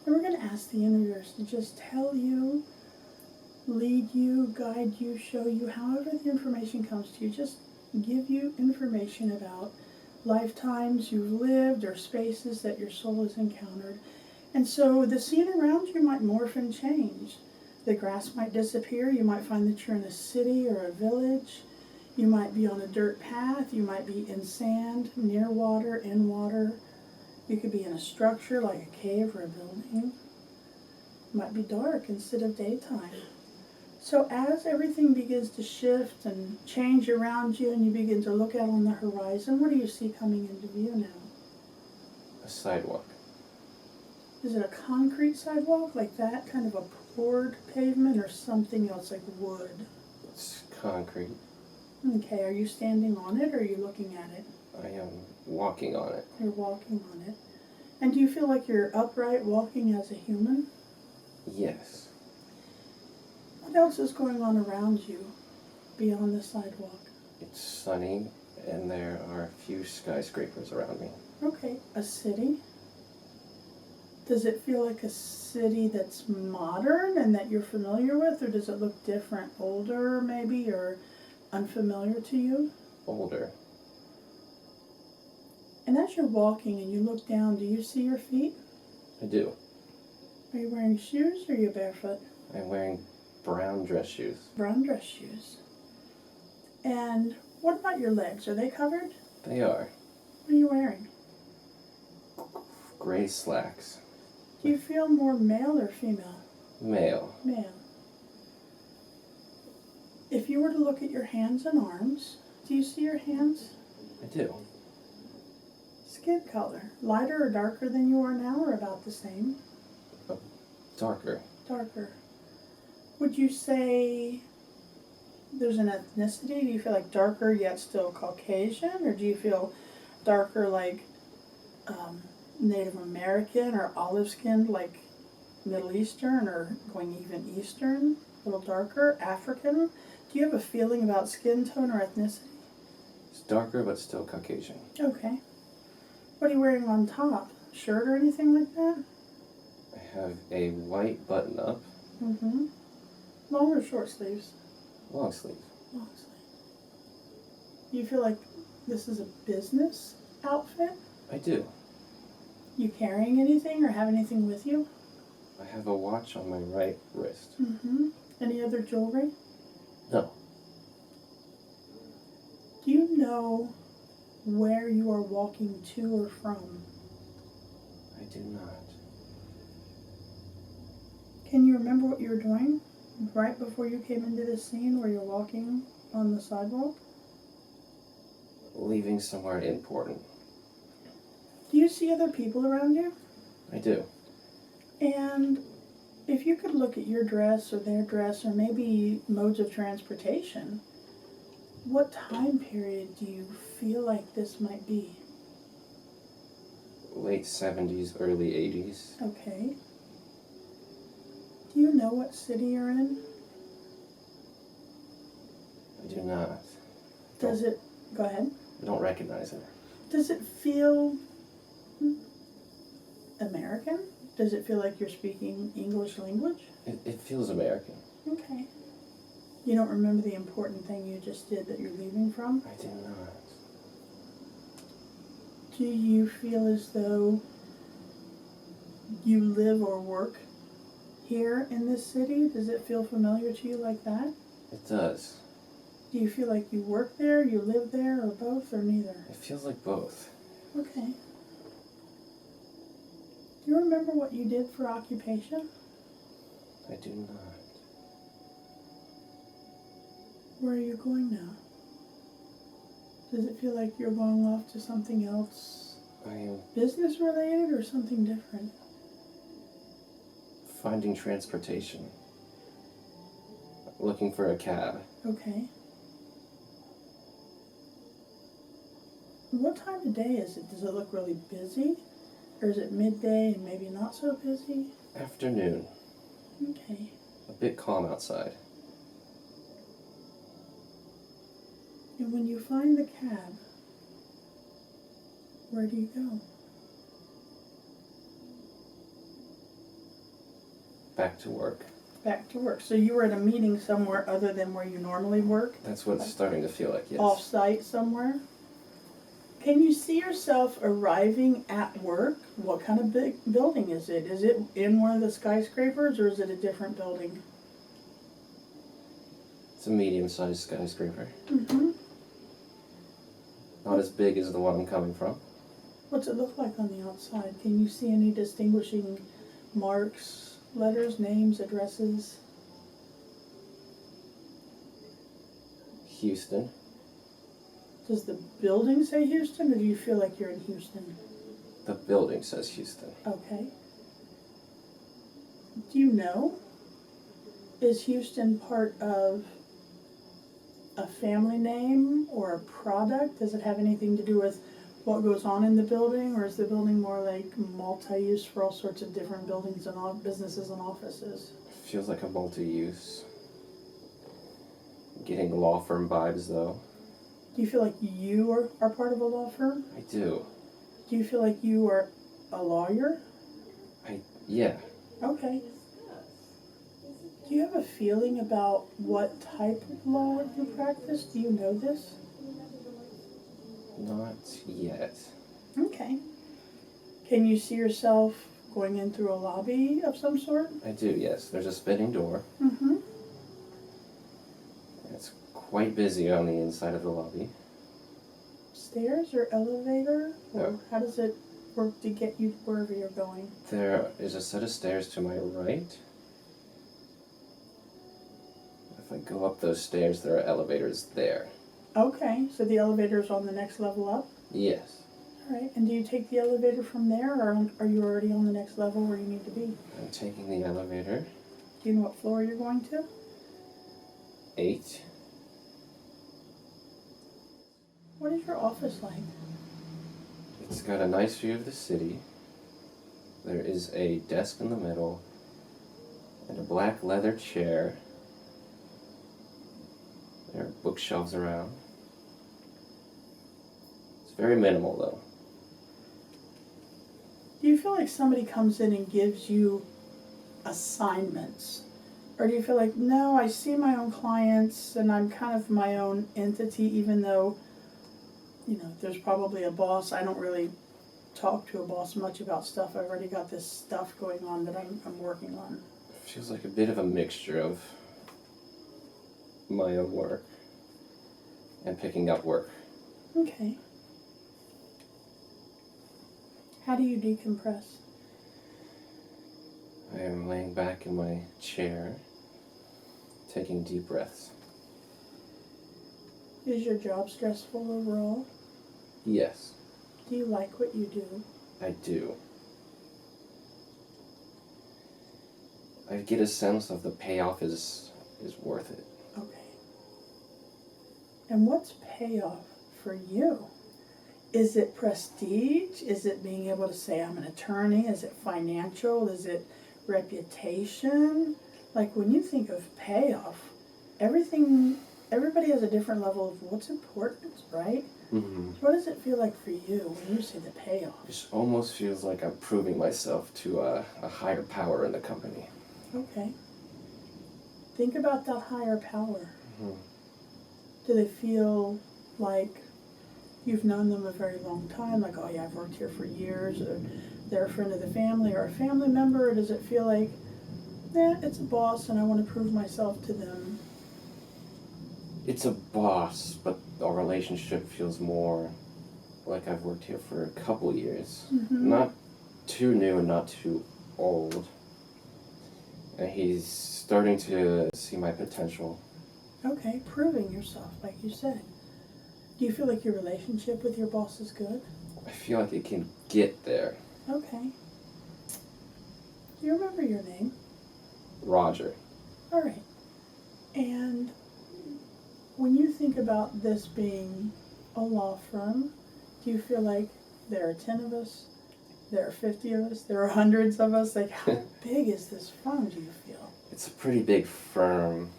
And we're going to ask the universe to just tell you, lead you, guide you, show you, however the information comes to you, just give you information about lifetimes you've lived or spaces that your soul has encountered. And so the scene around you might morph and change. The grass might disappear. You might find that you're in a city or a village. You might be on a dirt path. You might be in sand, near water, in water. You could be in a structure like a cave or a building. It might be dark instead of daytime. So as everything begins to shift and change around you and you begin to look out on the horizon, what do you see coming into view now? A sidewalk. Is it a concrete sidewalk like that, kind of a poured pavement, or something else like wood? It's concrete. Okay, are you standing on it or are you looking at it? I am walking on it. You're walking on it. And do you feel like you're upright walking as a human? Yes. What else is going on around you beyond the sidewalk? It's sunny, and there are a few skyscrapers around me. Okay, a city? Does it feel like a city that's modern and that you're familiar with, or does it look different, older maybe, or unfamiliar to you? Older. And as you're walking and you look down, do you see your feet? I do. Are you wearing shoes or are you barefoot? I'm wearing brown dress shoes. Brown dress shoes. And what about your legs? Are they covered? They are. What are you wearing? Gray slacks. Do you feel more male or female? Male. Male. If you were to look at your hands and arms, do you see your hands? I do. Skin color. Lighter or darker than you are now, or about the same? Darker. Darker. Would you say there's an ethnicity? Do you feel like darker yet still Caucasian? Or do you feel darker like Native American, or olive skinned like Middle Eastern, or going even Eastern? A little darker? African? Do you have a feeling about skin tone or ethnicity? It's darker, but still Caucasian. Okay. What are you wearing on top? Shirt or anything like that? I have a white button up. Mm-hmm. Long or short sleeves? Long sleeve. Long sleeve. You feel like this is a business outfit? I do. You carrying anything or have anything with you? I have a watch on my right wrist. Mm-hmm. Any other jewelry? No. Do you know where you are walking to or from? I do not. Can you remember what you were doing right before you came into this scene where you're walking on the sidewalk? Leaving somewhere important. Do you see other people around you? I do. And if you could look at your dress or their dress, or maybe modes of transportation, what time period do you feel like this might be? Late 70s, early 80s. Okay. Do you know what city you're in? I do not. Does it, go ahead. I don't recognize it. Does it feel American? Does it feel like you're speaking English language? It feels American. Okay. You don't remember the important thing you just did that you're leaving from? I do not. Do you feel as though you live or work here in this city? Does it feel familiar to you like that? It does. Do you feel like you work there, you live there, or both, or neither? It feels like both. Okay. Do you remember what you did for occupation? I do not. Where are you going now? Does it feel like you're going off to something else? I am Business related or something different? finding transportation. Looking for a cab. Okay. What time of day is it? Does it look really busy? Or is it midday and maybe not so busy? Afternoon. Okay. A bit calm outside. And when you find the cab, where do you go? Back to work. Back to work. So you were at a meeting somewhere other than where you normally work? That's what it's starting to feel like, yes. Off-site somewhere? Can you see yourself arriving at work? What kind of big building is it? Is it in one of the skyscrapers or is it a different building? It's a medium-sized skyscraper. Mm-hmm. Not as big as the one I'm coming from. What's it look like on the outside? Can you see any distinguishing marks, letters, names, addresses? Houston. Does the building say Houston, or do you feel like you're in Houston? The building says Houston. Okay. Do you know? Is Houston part of a family name or a product? Does it have anything to do with what goes on in the building, or is the building more like multi-use for all sorts of different buildings and all businesses and offices? Feels like a multi-use. Getting law firm vibes though. Do you feel like you are part of a law firm? I do. Do you feel like you are a lawyer? Yeah. Okay. Do you have a feeling about what type of law you practice? Do you know this? Not yet. Okay. Can you see yourself going in through a lobby of some sort? I do, yes. There's a spinning door. Mm-hmm. It's quite busy on the inside of the lobby. Stairs or elevator? Or No. how does it work to get you wherever you're going? There is a set of stairs to my right. If I go up those stairs, there are elevators there. Okay, so the elevator's on the next level up? Yes. All right, and do you take the elevator from there, or are you already on the next level where you need to be? I'm taking the elevator. Do you know what floor you're going to? 8. What is your office like? It's got a nice view of the city. There is a desk in the middle and a black leather chair. There are bookshelves around. It's very minimal though. Do you feel like somebody comes in and gives you assignments? Or do you feel like, no, I see my own clients and I'm kind of my own entity, even though, you know, there's probably a boss. I don't really talk to a boss much about stuff. I've already got this stuff going on that I'm working on. It feels like a bit of a mixture of my own work and picking up work. Okay. How do you decompress? I am laying back in my chair, taking deep breaths. Is your job stressful overall? Yes, Do you like what you do? I do. I get a sense of the payoff is worth it. Okay. And what's payoff for you? Is it prestige? Is it being able to say I'm an attorney? Is it financial? Is it reputation? Like when you think of payoff, everybody has a different level of what's important, right? Mm-hmm. What does it feel like for you when you say the payoff? It almost feels like I'm proving myself to a higher power in the company. Okay. Think about that higher power. Mm-hmm. Do they feel like you've known them a very long time? Like, oh yeah, I've worked here for years, or they're a friend of the family or a family member? Or does it feel like, it's a boss and I want to prove myself to them? It's a boss, but our relationship feels more like I've worked here for a couple years. Mm-hmm. Not too new and not too old. And he's starting to see my potential. Okay, proving yourself, like you said. Do you feel like your relationship with your boss is good? I feel like it can get there. Okay. Do you remember your name? Roger. All right. And when you think about this being a law firm, do you feel like there are 10 of us, there are 50 of us, there are hundreds of us? Like, how big is this firm, do you feel? It's a pretty big firm,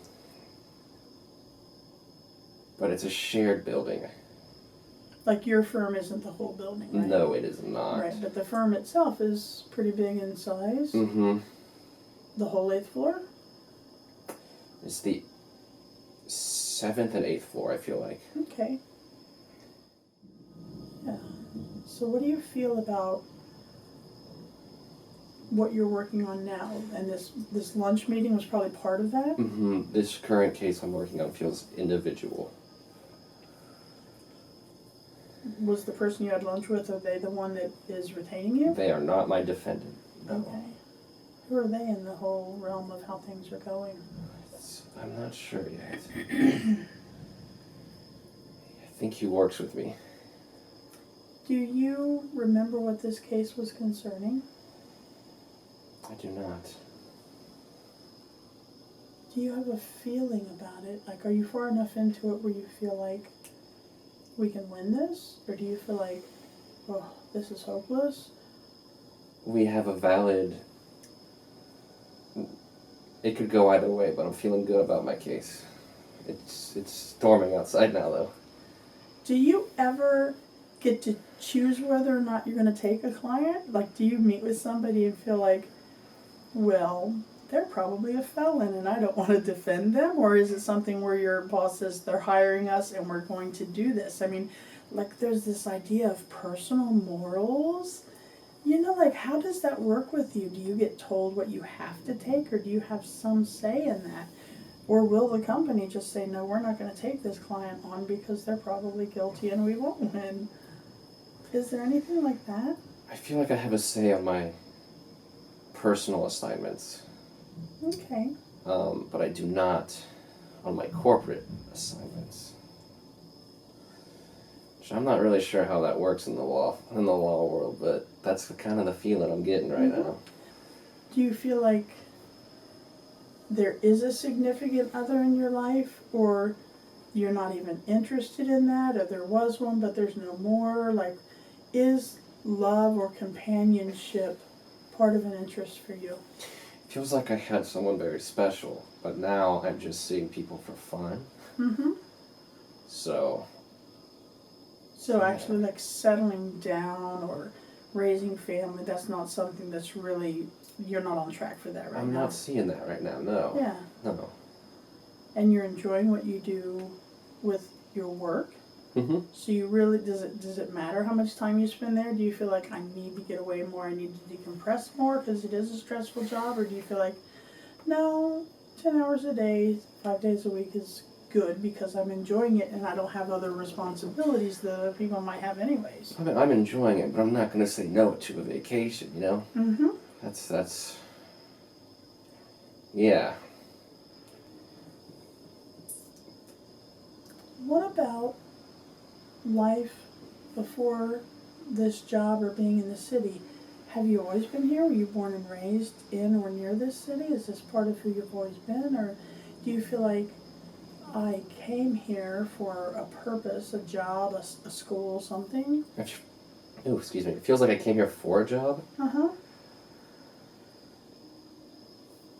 but it's a shared building. Like your firm isn't the whole building, right? No, it is not. Right, but the firm itself is pretty big in size. Mm-hmm. The whole 8th floor? It's the 7th and 8th floor, I feel like. Okay. Yeah. So what do you feel about what you're working on now? And this lunch meeting was probably part of that? Mm-hmm. This current case I'm working on feels individual. Was the person you had lunch with, are they the one that is retaining you? They are not my defendant. No. Okay. Who are they in the whole realm of how things are going? I'm not sure yet. I think he works with me. Do you remember what this case was concerning? I do not. Do you have a feeling about it? Like, are you far enough into it where you feel like we can win this? Or do you feel like, oh, this is hopeless? We have a valid... It could go either way, but I'm feeling good about my case. It's storming outside now, though. Do you ever get to choose whether or not you're going to take a client? Like, do you meet with somebody and feel like, well, they're probably a felon and I don't want to defend them? Or is it something where your boss says they're hiring us and we're going to do this? I mean, like, there's this idea of personal morals. You know, like, how does that work with you? Do you get told what you have to take, or do you have some say in that? Or will the company just say, no, we're not going to take this client on because they're probably guilty and we won't win? Is there anything like that? I feel like I have a say on my personal assignments. Okay. But I do not on my corporate assignments. Which I'm not really sure how that works in the law world, but that's kind of the feeling I'm getting right now. Do you feel like there is a significant other in your life, or you're not even interested in that, or there was one but there's no more? Like, is love or companionship part of an interest for you? It feels like I had someone very special, but now I'm just seeing people for fun. Mm-hmm. So Actually, like, settling down or raising family, that's not something that's really, you're not on track for that right now. I'm not seeing that right now, no. Yeah. No. And you're enjoying what you do with your work? Mm-hmm. So you really, does it matter how much time you spend there? Do you feel like I need to get away more, I need to decompress more because it is a stressful job? Or do you feel like, no, 10 hours a day, 5 days a week is good because I'm enjoying it and I don't have other responsibilities that other people might have anyways? I mean, I'm enjoying it, but I'm not going to say no to a vacation, you know? Mm-hmm. That's... Yeah. What about life before this job or being in the city? Have you always been here? Were you born and raised in or near this city? Is this part of who you've always been? Or do you feel like I came here for a purpose, a job, a school, something? Oh, excuse me. It feels like I came here for a job, Uh-huh.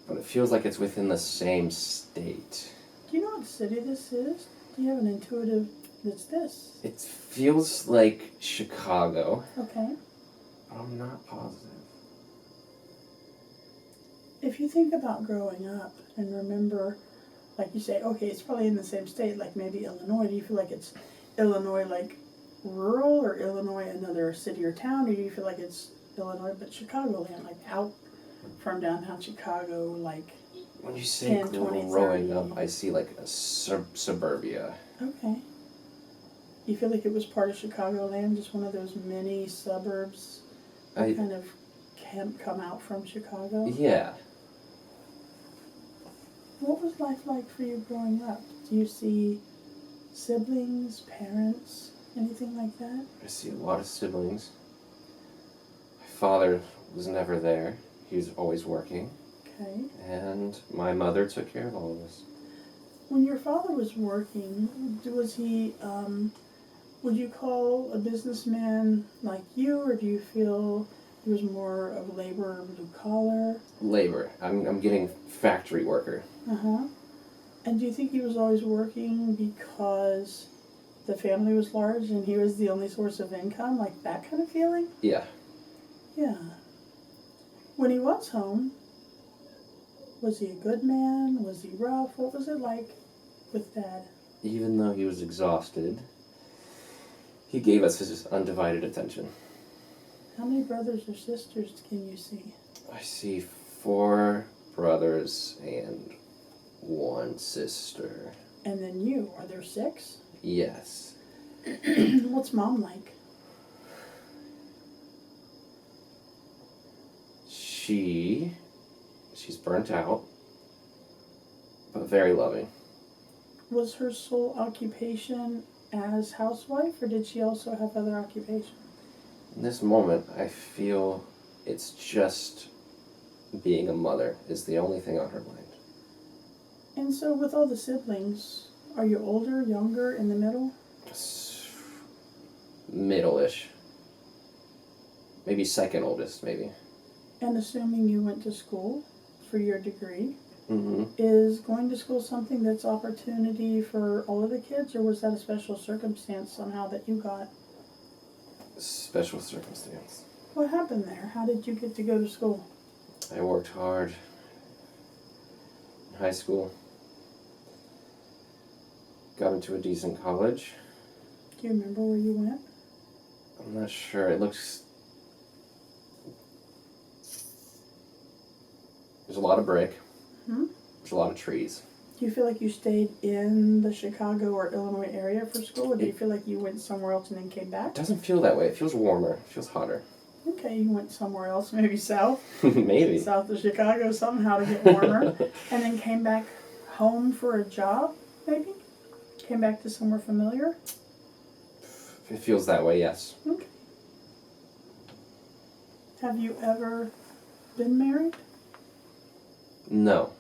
but it feels like it's within the same state. Do you know what city this is? Do you have an intuitive, it's this? It feels like Chicago, Okay. but I'm not positive. If you think about growing up and remember, like you say, okay, it's probably in the same state, like maybe Illinois. Do you feel like it's Illinois, like rural, or Illinois another city or town? Or do you feel like it's Illinois but Chicagoland, like out from downtown Chicago, like... When you say 10, 20, growing 30. up, I see like a suburbia. Okay. You feel like it was part of Chicagoland, just one of those mini suburbs that kind of come out from Chicago? Yeah. What was life like for you growing up? Do you see siblings, parents, anything like that? I see a lot of siblings. My father was never there. He was always working. Okay. And my mother took care of all of us. When your father was working, was he, would you call a businessman like you, or do you feel he was more of labor, blue collar? Labor. I'm getting factory worker. Uh-huh. And do you think he was always working because the family was large and he was the only source of income, like that kind of feeling? Yeah. Yeah. When he was home, was he a good man? Was he rough? What was it like with Dad? Even though he was exhausted, he gave us his undivided attention. How many brothers or sisters can you see? I see 4 brothers and 1 sister. And then you, are there 6? Yes. What's Mom like? She's burnt out, but very loving. Was her sole occupation as housewife, or did she also have other occupations? In this moment, I feel it's just being a mother is the only thing on her mind. And so with all the siblings, are you older, younger, in the middle? Middle-ish. Maybe second oldest, maybe. And assuming you went to school for your degree, Mm-hmm. is going to school something that's opportunity for all of the kids, or was that a special circumstance somehow that you got? Special circumstance. What happened there? How did you get to go to school? I worked hard in high school. Got into a decent college. Do you remember where you went? I'm not sure. It looks... There's a lot of brick. Hmm? There's a lot of trees. Do you feel like you stayed in the Chicago or Illinois area for school, or do you feel like you went somewhere else and then came It back? doesn't feel that way. It feels warmer. It feels hotter. Okay, you went somewhere else, maybe south, Maybe. south of Chicago somehow to get warmer, and then came back home for a job, maybe? Came back to somewhere familiar? It feels that way, yes. Okay. Have you ever been married? No,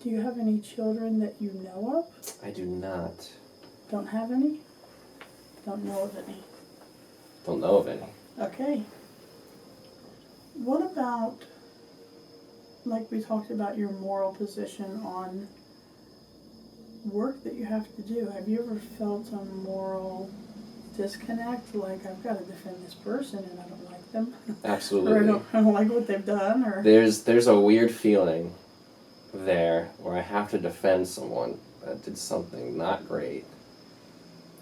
Do you have any children that you know of? I do not. Don't have any? Don't know of any. Don't know of any. Okay. What about, like we talked about, your moral position on work that you have to do? Have you ever felt a moral disconnect? Like, I've got to defend this person and I don't like them. Absolutely. Or I don't like what they've done. Or There's a weird feeling there where I have to defend someone that did something not great.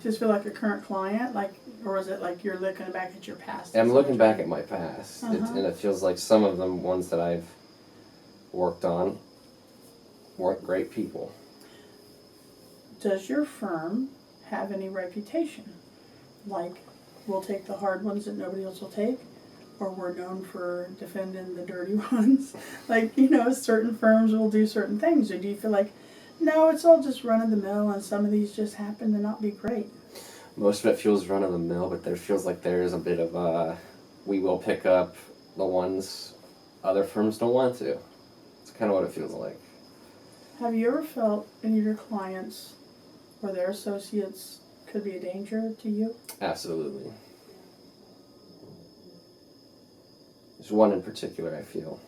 just feel like a current client? Like, or is it like you're looking back at your past? I'm looking back at my past, Uh-huh. and it feels like some of them ones that I've worked on weren't great people. Does your firm have any reputation? Like, we'll take the hard ones that nobody else will take? Or we're known for defending the dirty ones? Like, certain firms will do certain things. Or do you feel like, no, it's all just run of the mill and some of these just happen to not be great? Most of it feels run of the mill, but there feels like there's a bit of we will pick up the ones other firms don't want to. It's kind of what it feels like. Have you ever felt any of your clients or their associates could be a danger to you? Absolutely. There's one in particular I feel.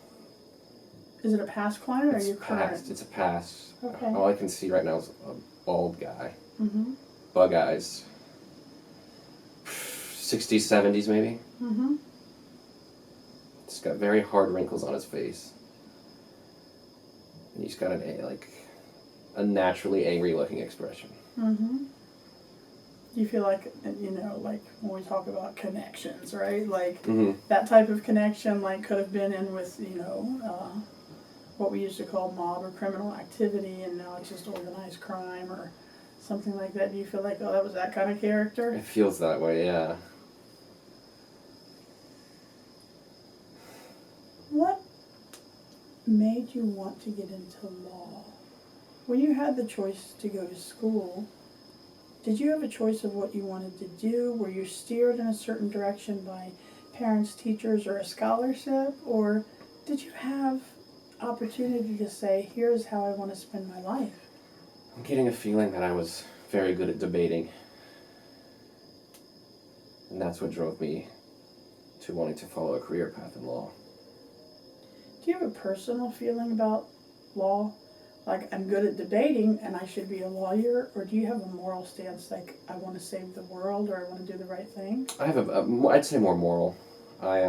Is it a past client or are you current? Past. It's a past. Okay. All I can see right now is a bald guy. Mm-hmm. Bug eyes. 60s, 70s maybe. Mm-hmm. He's got very hard wrinkles on his face. And he's got a naturally angry looking expression. Mm-hmm. Do you feel like, like when we talk about connections, right? Like Mm-hmm. that type of connection, like could have been in with, what we used to call mob or criminal activity, and now it's just organized crime or something like that. Do you feel like, oh, that was that kind of character? It feels that way, yeah. What made you want to get into law? When you had the choice to go to school, did you have a choice of what you wanted to do? Were you steered in a certain direction by parents, teachers, or a scholarship? Or did you have opportunity to say, here's how I want to spend my life? I'm getting a feeling that I was very good at debating. And that's what drove me to wanting to follow a career path in law. Do you have a personal feeling about law? Like, I'm good at debating and I should be a lawyer? Or do you have a moral stance, like, I want to save the world or I want to do the right thing? I have I'd say more moral. I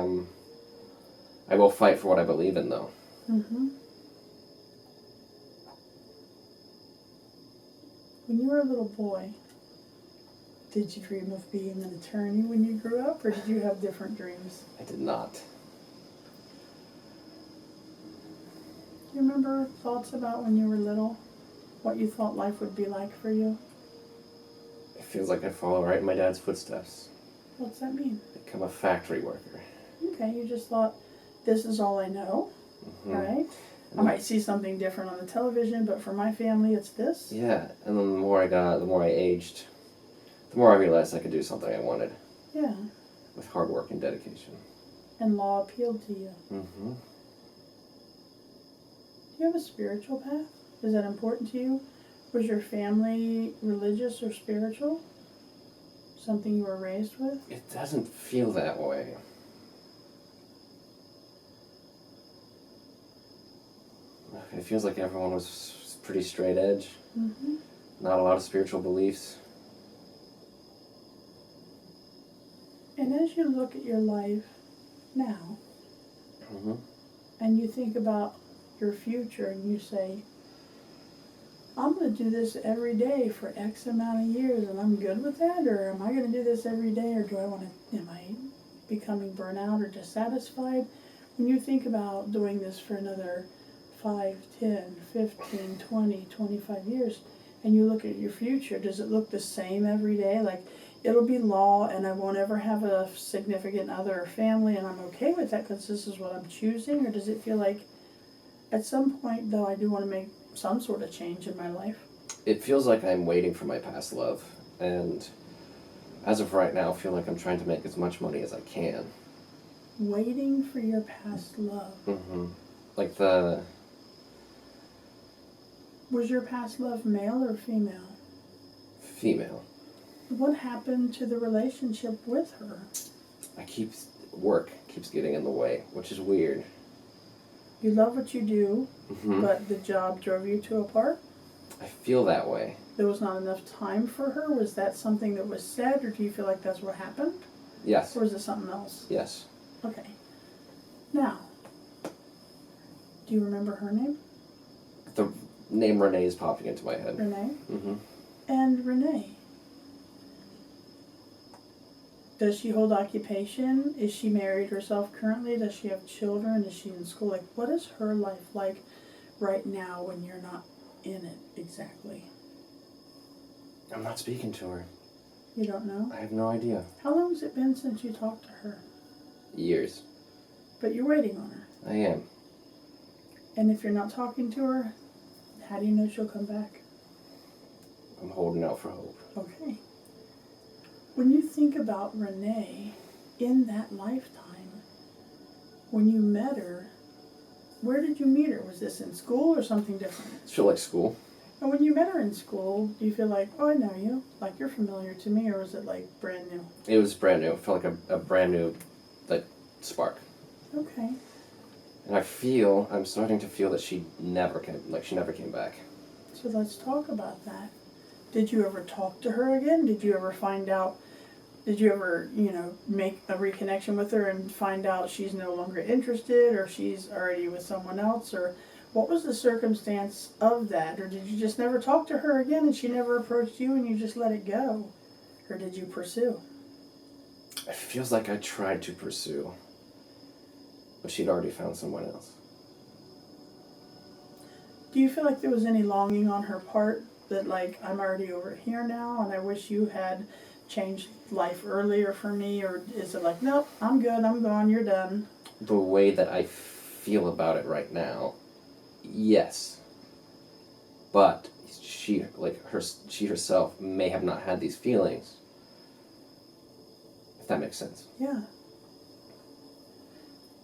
will fight for what I believe in, though. Mm-hmm. When you were a little boy, did you dream of being an attorney when you grew up, or did you have different dreams? I did not. Do you remember thoughts about when you were little? What you thought life would be like for you? It feels like I follow right in my dad's footsteps. What's that mean? Become a factory worker. Okay, you just thought, this is all I know, Mhm. right? I might see something different on the television, but for my family, it's this. Yeah, and then the more I aged, the more I realized I could do something I wanted Yeah, with hard work and dedication. and law appealed to you. Mm-hmm. Do you have a spiritual path? Is that important to you? Was your family religious or spiritual? Something you were raised with? It doesn't feel that way. It feels like everyone was pretty straight edge. Mm-hmm. Not a lot of spiritual beliefs. And as you look at your life now, Mm-hmm. and you think about your future and you say, I'm going to do this every day for X amount of years and I'm good with that? Or am I going to do this every day? Or am I becoming burnout or dissatisfied? When you think about doing this for another 5, 10, 15, 20, 25 years, and you look at your future, does it look the same every day? Like, it'll be law and I won't ever have a significant other or family and I'm okay with that because this is what I'm choosing? Or does it feel like at some point, though, I do want to make some sort of change in my life? It feels like I'm waiting for my past love. And as of right now, I feel like I'm trying to make as much money as I can. Waiting for your past love. Mm-hmm. Like the... Was your past love male or female? female. What happened to the relationship with her? Work keeps getting in the way, which is weird. You love what you do, Mm-hmm. but the job drove you two apart? I feel that way. There was not enough time for her? Was that something that was said, or do you feel like that's what happened? Yes. Or is it something else? Yes. Okay. Now, do you remember her name? The name Renee is popping into my head. Renee? Mm-hmm. And Renee, does she hold occupation? Is she married herself currently? Does she have children? Is she in school? Like, what is her life like right now when you're not in it exactly? I'm not speaking to her. You don't know? I have no idea. How long has it been since you talked to her? Years. But you're waiting on her. I am. And if you're not talking to her, how do you know she'll come back? I'm holding out for hope. Okay. When you think about Renee in that lifetime, when you met her, where did you meet her? Was this in school or something different? I feel like school. And when you met her in school, do you feel like, oh, I know you, like you're familiar to me, or was it like brand new? It was brand new. It felt like a brand new, like, spark. Okay. And I'm starting to feel that she never came back. So let's talk about that. Did you ever talk to her again? Did you ever make a reconnection with her and find out she's no longer interested, or she's already with someone else, or what was the circumstance of that? Or did you just never talk to her again and she never approached you and you just let it go? Or did you pursue? It feels like I tried to pursue, but she'd already found someone else. Do you feel like there was any longing on her part that, like, I'm already over here now and I wish you had changed life earlier for me? Or is it like, nope, I'm good, I'm gone, you're done? The way that I feel about it right now, yes. But she herself may have not had these feelings. If that makes sense. Yeah.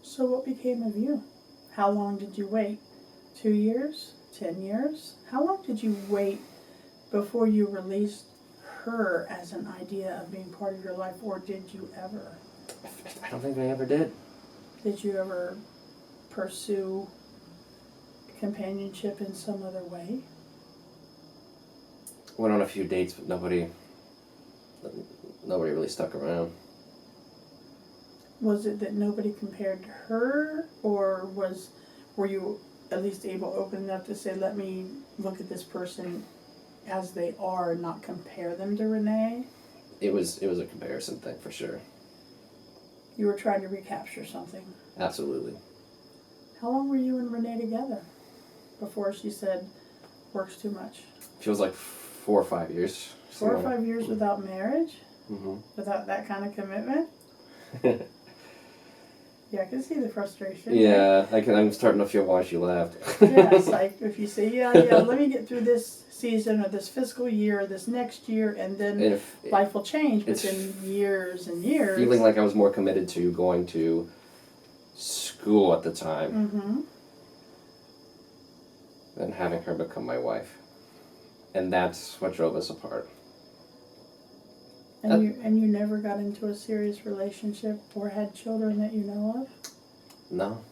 So what became of you? How long did you wait? 2 years? 10 years? How long did you wait before you released her as an idea of being part of your life, or did you ever? I don't think I ever did. Did you ever pursue companionship in some other way? Went on a few dates, but nobody really stuck around. Was it that nobody compared to her, or were you at least able to open enough to say, let me look at this person as they are and not compare them to Renee? It was a comparison thing for sure. You were trying to recapture something. Absolutely. How long were you and Renee together before she said, work's too much? Feels like 4 or 5 years. 4 or 5 years without marriage? Mm-hmm. Without that kind of commitment? Yeah, I can see the frustration. Yeah, I'm starting to feel why she left. Yeah, it's like if you say, yeah, let me get through this season or this fiscal year or this next year, and then life will change within years and years. Feeling like I was more committed to going to school at the time. Mm-hmm. than having her become my wife. And that's what drove us apart. And you never got into a serious relationship or had children that you know of? No.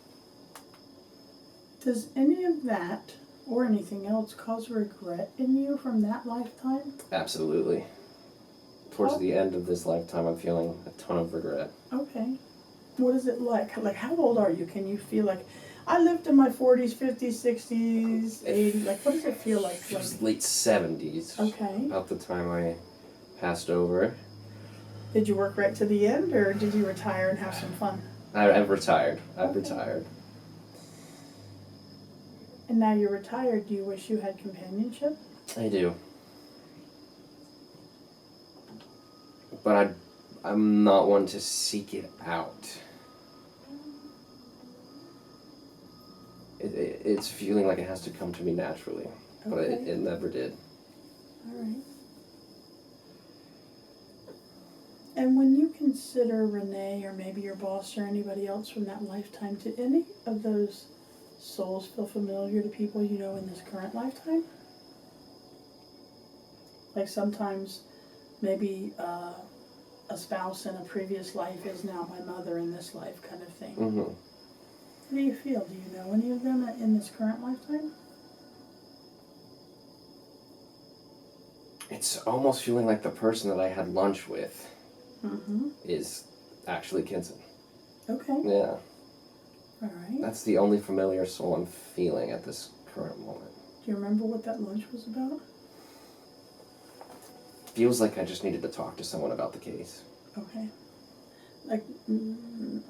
Does any of that or anything else cause regret in you from that lifetime? Absolutely. Towards the end of this lifetime, I'm feeling a ton of regret. Okay. What is it like? Like, how old are you? Can you feel like, I lived in my 40s, 50s, 60s, 80s? Like, what does it feel like? It was late 70s. Okay. About the time I passed over. Did you work right to the end, or did you retire and have some fun? I've retired. I've Okay. retired. And now you're retired, do you wish you had companionship? I do. But I'm not one to seek it out. It's feeling like it has to come to me naturally, but Okay. it never did. All right. And when you consider Renee or maybe your boss or anybody else from that lifetime, did any of those souls feel familiar to people you know in this current lifetime? Like sometimes maybe a spouse in a previous life is now my mother in this life kind of thing. Mm-hmm. How do you feel? Do you know any of them in this current lifetime? It's almost feeling like the person that I had lunch with Mm-hmm. is actually Kinson. Okay. Yeah. All right. That's the only familiar soul I'm feeling at this current moment. Do you remember what that lunch was about? Feels like I just needed to talk to someone about the case. Okay. Like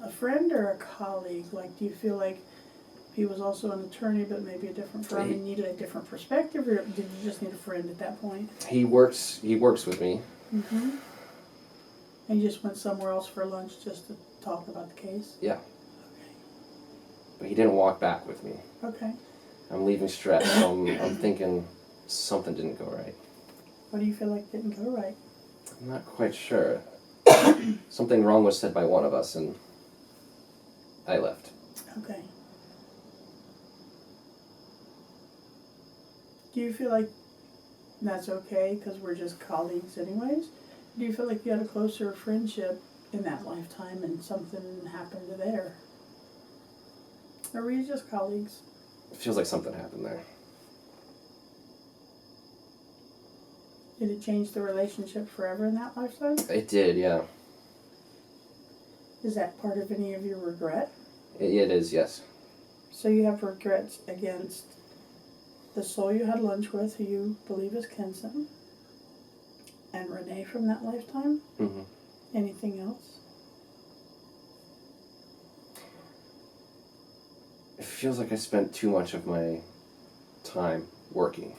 a friend or a colleague? Like, do you feel like he was also an attorney but maybe a different firm and needed a different perspective, or did you just need a friend at that point? He works with me. Mm-hmm. And you just went somewhere else for lunch just to talk about the case? Yeah. But he didn't walk back with me. Okay. I'm leaving stressed, so I'm thinking something didn't go right. What do you feel like didn't go right? I'm not quite sure. Something wrong was said by one of us, and I left. Okay. Do you feel like that's okay because we're just colleagues anyways? Do you feel like you had a closer friendship in that lifetime and something happened there? Or were you just colleagues? It feels like something happened there. Did it change the relationship forever in that lifetime? It did, yeah. Is that part of any of your regret? It is, yes. So you have regrets against the soul you had lunch with, who you believe is Kenson, and Renee from that lifetime? Mm-hmm. Anything else? It feels like I spent too much of my time working.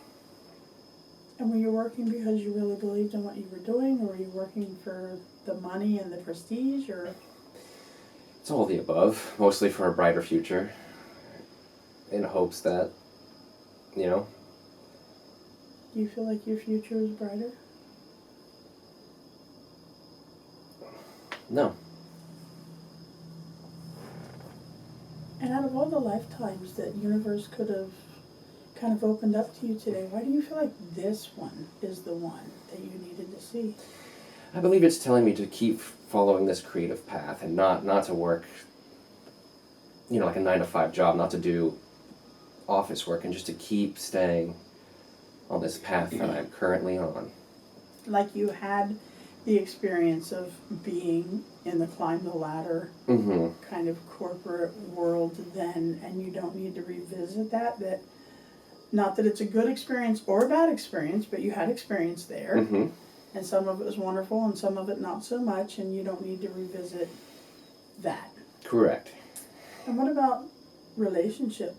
And were you working because you really believed in what you were doing, or were you working for the money and the prestige, or? It's all of the above, mostly for a brighter future, in hopes that, Do you feel like your future is brighter? No. And out of all the lifetimes that universe could have kind of opened up to you today, why do you feel like this one is the one that you needed to see? I believe it's telling me to keep following this creative path and not to work, like a 9-to-5 job, not to do office work, and just to keep staying on this path that I'm currently on. Like you had the experience of being in the climb the ladder Mm-hmm. kind of corporate world then, and you don't need to revisit that. Not that it's a good experience or a bad experience, but you had experience there. Mm-hmm. And some of it was wonderful and some of it not so much, and you don't need to revisit that. Correct. And what about relationship?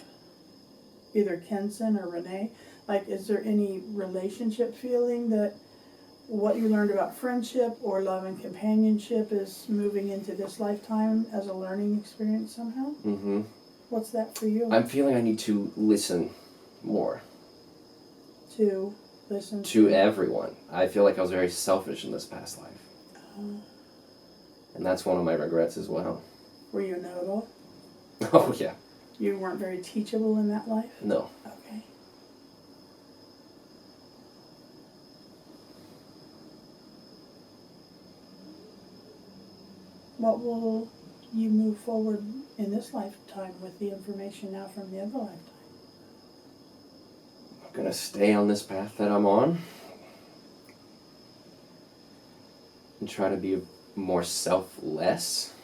Either Kenson or Renee? Like, is there any relationship feeling that what you learned about friendship or love and companionship is moving into this lifetime as a learning experience somehow? Mm-hmm. What's that for you? I'm feeling I need to listen more. To listen To everyone. I feel like I was very selfish in this past life. And that's one of my regrets as well. Were you a know-it-all? Oh, yeah. You weren't very teachable in that life? No. Okay. what will you move forward in this lifetime with the information now from the other lifetime? I'm gonna stay on this path that I'm on and try to be more selfless.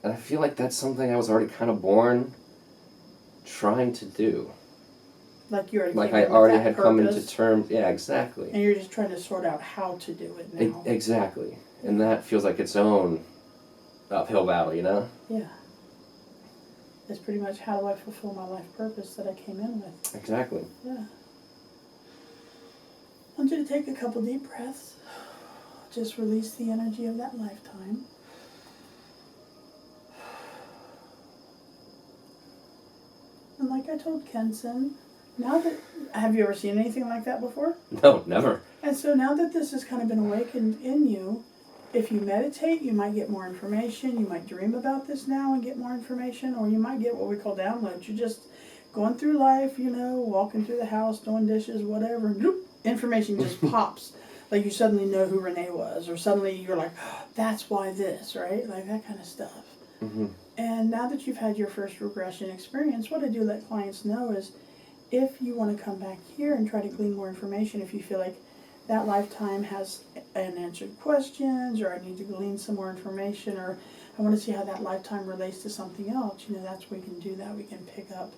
And I feel like that's something I was already kind of born trying to do. Like you already Like came I in with already that had come into purpose, terms. Yeah, exactly. and you're just trying to sort out how to do it now. Exactly. And that feels like its own uphill battle, you know? Yeah. It's pretty much how do I fulfill my life purpose that I came in with. Exactly. Yeah. I want you to take a couple deep breaths. Just release the energy of that lifetime. And like I told Kenson, now that, have you ever seen anything like that before? No, never. And so now that this has kind of been awakened in you, if you meditate, you might get more information. You might dream about this now and get more information, or you might get what we call downloads. You're just going through life, you know, walking through the house, doing dishes, whatever, and bloop, information just pops. Like you suddenly know who Renee was, or suddenly you're like, oh, that's why this, right? Like that kind of stuff. Mm-hmm. And now that you've had your first regression experience, what I do let clients know is if you want to come back here and try to glean more information, if you feel like that lifetime has unanswered questions, or I need to glean some more information, or I want to see how that lifetime relates to something else, you know, that's where we can do that. We can pick up,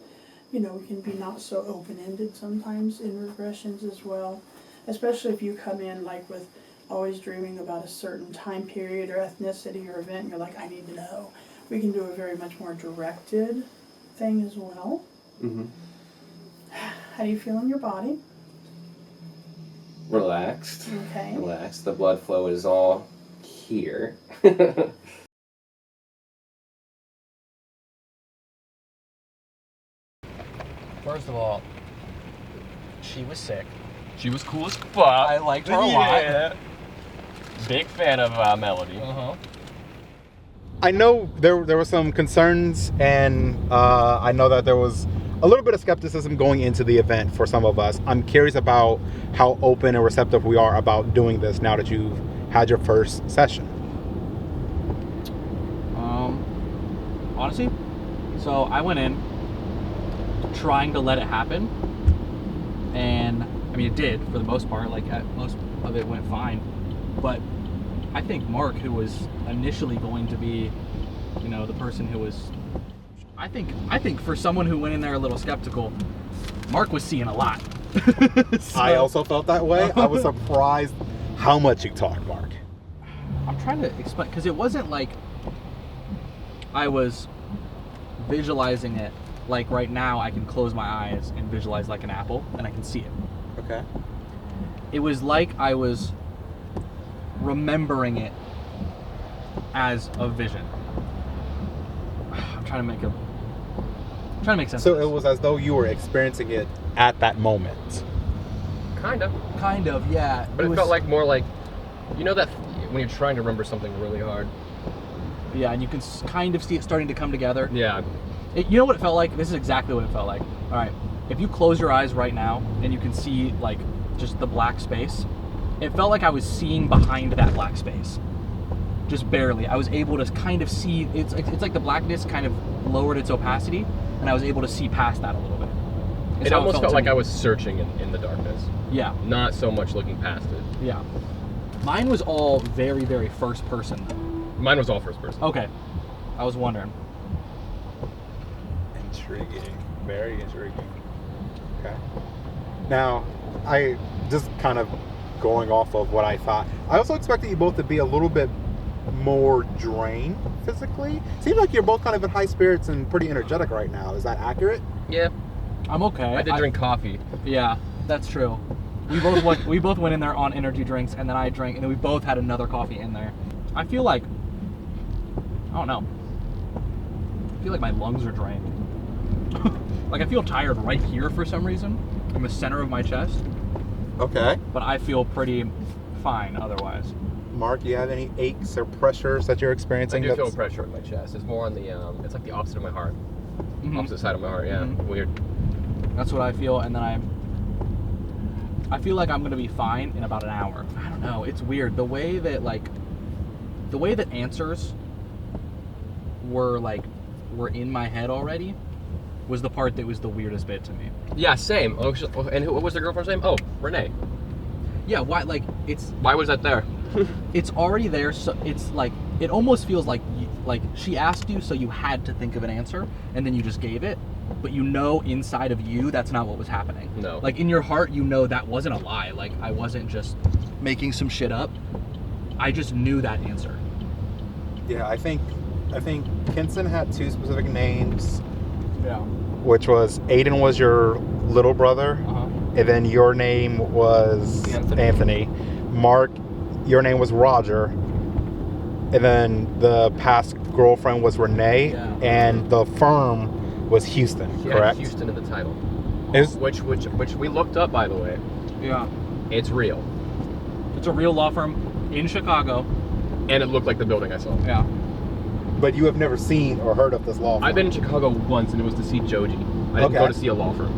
you know, we can be not so open-ended sometimes in regressions as well, especially if you come in like with always dreaming about a certain time period or ethnicity or event, and you're like, I need to know. We can do a very much more directed thing as well. Mm-hmm. How do you feel in your body? Relaxed. Okay. Relaxed. The blood flow is all here. First of all, she was sick. She was cool as fuck. I liked her a lot. Big fan of Melody. Uh-huh. I know there were some concerns, and I know that there was a little bit of skepticism going into the event for some of us. I'm curious about how open and receptive we are about doing this now that you've had your first session. Honestly, so I went in trying to let it happen, and I mean it did for the most part. Like most of it went fine, but I think Mark, who was initially going to be, you know, the person who was, I think for someone who went in there a little skeptical, Mark was seeing a lot. So, I also felt that way. I was surprised how much you talked, Mark. I'm trying to explain, because it wasn't like I was visualizing it like right now I can close my eyes and visualize like an apple and I can see it. Okay. It was like I was remembering it as a vision. I'm trying to make sense. So it was as though you were experiencing it at that moment. Kind of. Kind of, yeah. But it felt like more like, you know that when you're trying to remember something really hard. Yeah, and you can kind of see it starting to come together. Yeah. You know what it felt like? This is exactly what it felt like. All right, if you close your eyes right now and you can see like just the black space, it felt like I was seeing behind that black space. Just barely. I was able to kind of see, it's like the blackness kind of lowered its opacity, and I was able to see past that a little bit. It's It how almost felt to like me. I was searching in the darkness. Yeah, Not so much looking past it. yeah. Mine was all very, very first person. Mine was all first person. Okay, I was wondering. Intriguing. Very intriguing. Okay. Now, I just kind of going off of what I thought. I also expected you both to be a little bit more drained physically. Seems like you're both kind of in high spirits and pretty energetic right now. Is that accurate? Yeah. I'm okay. I did drink coffee. Yeah, that's true. We both went in there on energy drinks, and then I drank, and then we both had another coffee in there. I feel like, I don't know. I feel like my lungs are drained. Like I feel tired right here for some reason, in the center of my chest. Okay. But I feel pretty fine otherwise. Mark, you have any aches or pressures that you're I experiencing? do feel that's- pressure in my chest. It's more on the, it's like the opposite of my heart. Mhm. Opposite side of my heart, yeah. Mhm. Weird. That's what I feel, and then I feel like I'm gonna be fine in about an hour. I don't know. It's weird the way that like the way that answers were in my head already was the part that was the weirdest bit to me. Yeah, same. Oh, and what was the girlfriend's name? Oh, Renee. Yeah, why Why was that there? it's already there, so it's like it almost feels like she asked you, so you had to think of an answer, and then you just gave it, but you know inside of you that's not what was happening. No. Like in your heart, you know that wasn't a lie. Like I wasn't just making some shit up. I just knew that answer. Yeah, I think Kinson had two specific names, Yeah. which was Aiden was your little brother, and then your name was Anthony. Mark, your name was Roger, and then the past girlfriend was Renee, Yeah. and the firm was Houston, She had correct? Houston in the title. Is- Which we looked up, by the way. Yeah. It's real. It's a real law firm in Chicago. And it looked like the building I saw. Yeah. But you have never seen or heard of this law firm. I've been in Chicago once, and it was to see Joji. I didn't go Okay. to see a law firm.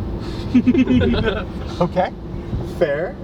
Okay, fair.